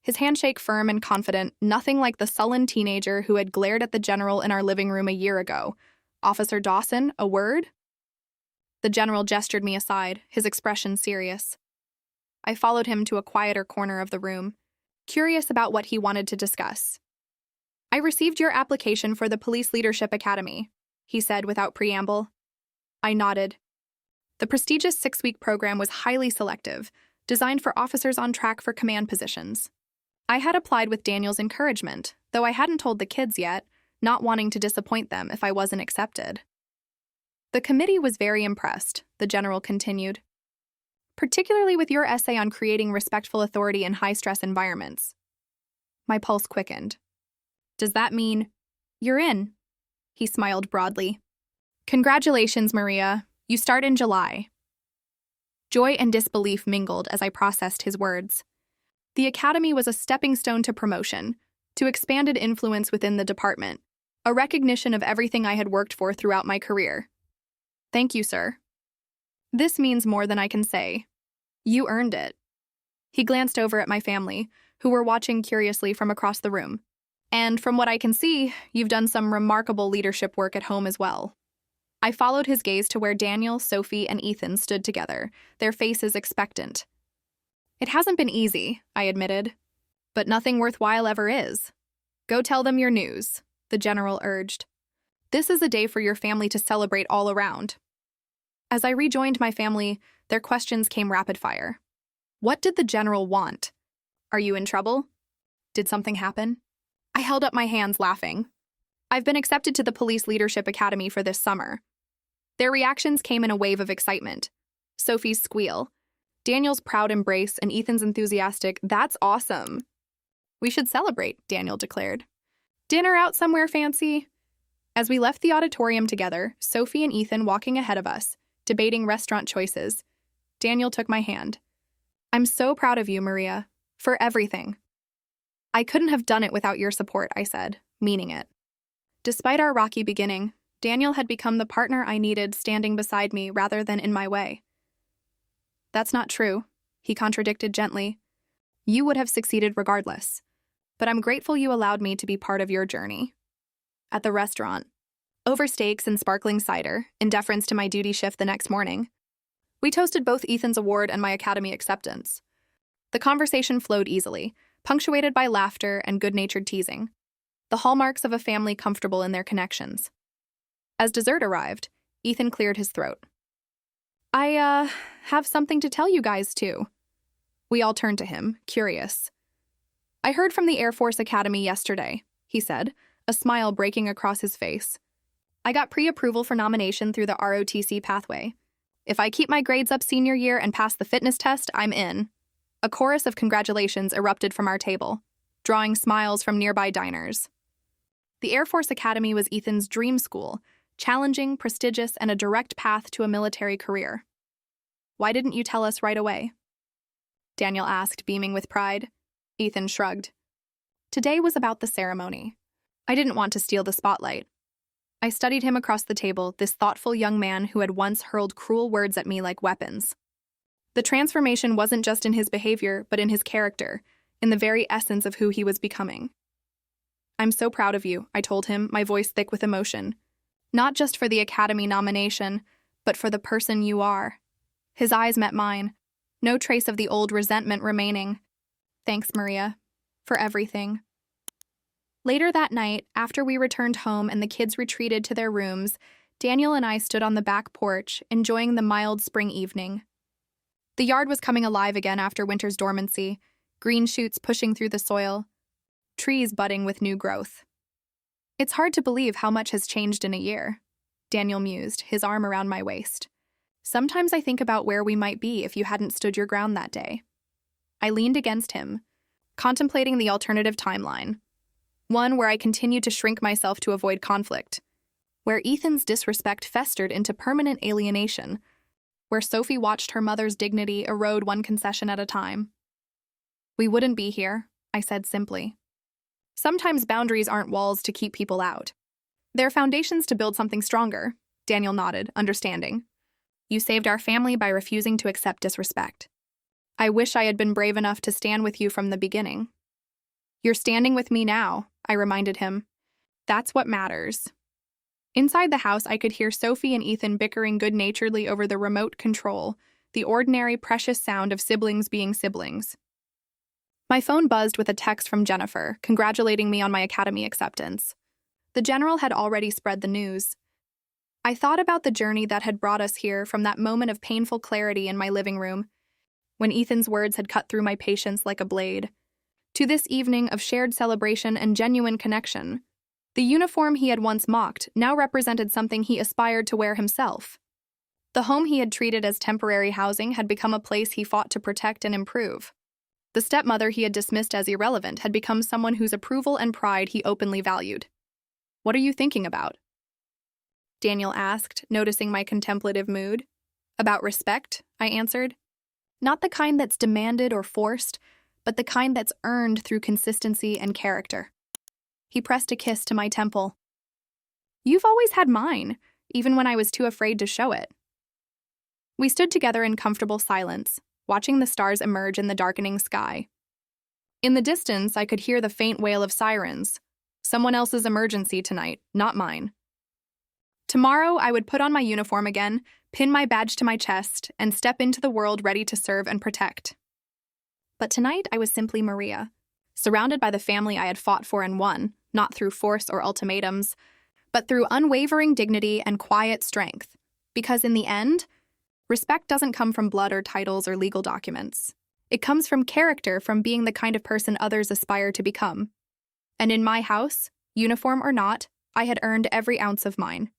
His handshake firm and confident, nothing like the sullen teenager who had glared at the general in our living room a year ago. "Officer Dawson, a word?" The general gestured me aside, his expression serious. I followed him to a quieter corner of the room, curious about what he wanted to discuss. "I received your application for the Police Leadership Academy," he said without preamble. I nodded. The prestigious 6-week program was highly selective, designed for officers on track for command positions. I had applied with Daniel's encouragement, though I hadn't told the kids yet, not wanting to disappoint them if I wasn't accepted. "The committee was very impressed," the general continued, "particularly with your essay on creating respectful authority in high-stress environments." My pulse quickened. "Does that mean you're in?" He smiled broadly. "Congratulations, Maria. You start in July." Joy and disbelief mingled as I processed his words. The academy was a stepping stone to promotion, to expanded influence within the department, a recognition of everything I had worked for throughout my career. "Thank you, sir. This means more than I can say. You earned it." He glanced over at my family, who were watching curiously from across the room. "And from what I can see, you've done some remarkable leadership work at home as well." I followed his gaze to where Daniel, Sophie, and Ethan stood together, their faces expectant. "It hasn't been easy," I admitted. "But nothing worthwhile ever is. Go tell them your news," the general urged. "This is a day for your family to celebrate all around." As I rejoined my family, their questions came rapid fire. What did the general want? "Are you in trouble? Did something happen?" I held up my hands, laughing. "I've been accepted to the Police Leadership Academy for this summer." Their reactions came in a wave of excitement. Sophie's squeal, Daniel's proud embrace, and Ethan's enthusiastic, "That's awesome." "We should celebrate," Daniel declared. "Dinner out somewhere fancy?" As we left the auditorium together, Sophie and Ethan walking ahead of us, debating restaurant choices, Daniel took my hand. "I'm so proud of you, Maria, for everything." "I couldn't have done it without your support," I said, meaning it. Despite our rocky beginning, Daniel had become the partner I needed, standing beside me rather than in my way. "That's not true," he contradicted gently. "You would have succeeded regardless. But I'm grateful you allowed me to be part of your journey." At the restaurant, over steaks and sparkling cider, in deference to my duty shift the next morning, we toasted both Ethan's award and my academy acceptance. The conversation flowed easily, punctuated by laughter and good-natured teasing, the hallmarks of a family comfortable in their connections. As dessert arrived, Ethan cleared his throat. I have something to tell you guys, too." We all turned to him, curious. "I heard from the Air Force Academy yesterday," he said, a smile breaking across his face. "I got pre-approval for nomination through the ROTC pathway. If I keep my grades up senior year and pass the fitness test, I'm in." A chorus of congratulations erupted from our table, drawing smiles from nearby diners. The Air Force Academy was Ethan's dream school, challenging, prestigious, and a direct path to a military career. "Why didn't you tell us right away?" Daniel asked, beaming with pride. Ethan shrugged. "Today was about the ceremony. I didn't want to steal the spotlight." I studied him across the table, this thoughtful young man who had once hurled cruel words at me like weapons. The transformation wasn't just in his behavior, but in his character, in the very essence of who he was becoming. "I'm so proud of you," I told him, my voice thick with emotion. "Not just for the Academy nomination, but for the person you are." His eyes met mine, no trace of the old resentment remaining. "Thanks, Maria, for everything." Later that night, after we returned home and the kids retreated to their rooms, Daniel and I stood on the back porch, enjoying the mild spring evening. The yard was coming alive again after winter's dormancy, green shoots pushing through the soil, trees budding with new growth. It's hard to believe how much has changed in a year, Daniel mused, his arm around my waist. Sometimes I think about where we might be if you hadn't stood your ground that day. I leaned against him, contemplating the alternative timeline, one where I continued to shrink myself to avoid conflict, where Ethan's disrespect festered into permanent alienation, where Sophie watched her mother's dignity erode one concession at a time. We wouldn't be here, I said simply. Sometimes boundaries aren't walls to keep people out. They're foundations to build something stronger, Daniel nodded, understanding. You saved our family by refusing to accept disrespect. I wish I had been brave enough to stand with you from the beginning. You're standing with me now, I reminded him. That's what matters. Inside the house, I could hear Sophie and Ethan bickering good-naturedly over the remote control, the ordinary, precious sound of siblings being siblings. My phone buzzed with a text from Jennifer, congratulating me on my academy acceptance. The general had already spread the news. I thought about the journey that had brought us here, from that moment of painful clarity in my living room, when Ethan's words had cut through my patience like a blade, to this evening of shared celebration and genuine connection. The uniform he had once mocked now represented something he aspired to wear himself. The home he had treated as temporary housing had become a place he fought to protect and improve. The stepmother he had dismissed as irrelevant had become someone whose approval and pride he openly valued. "What are you thinking about?" Daniel asked, noticing my contemplative mood. "About respect," I answered. "Not the kind that's demanded or forced, but the kind that's earned through consistency and character." He pressed a kiss to my temple. "You've always had mine, even when I was too afraid to show it." We stood together in comfortable silence, watching the stars emerge in the darkening sky. In the distance, I could hear the faint wail of sirens. Someone else's emergency tonight, not mine. Tomorrow, I would put on my uniform again, pin my badge to my chest, and step into the world ready to serve and protect. But tonight, I was simply Maria, surrounded by the family I had fought for and won, not through force or ultimatums, but through unwavering dignity and quiet strength. Because in the end, respect doesn't come from blood or titles or legal documents. It comes from character, from being the kind of person others aspire to become. And in my house, uniform or not, I had earned every ounce of mine.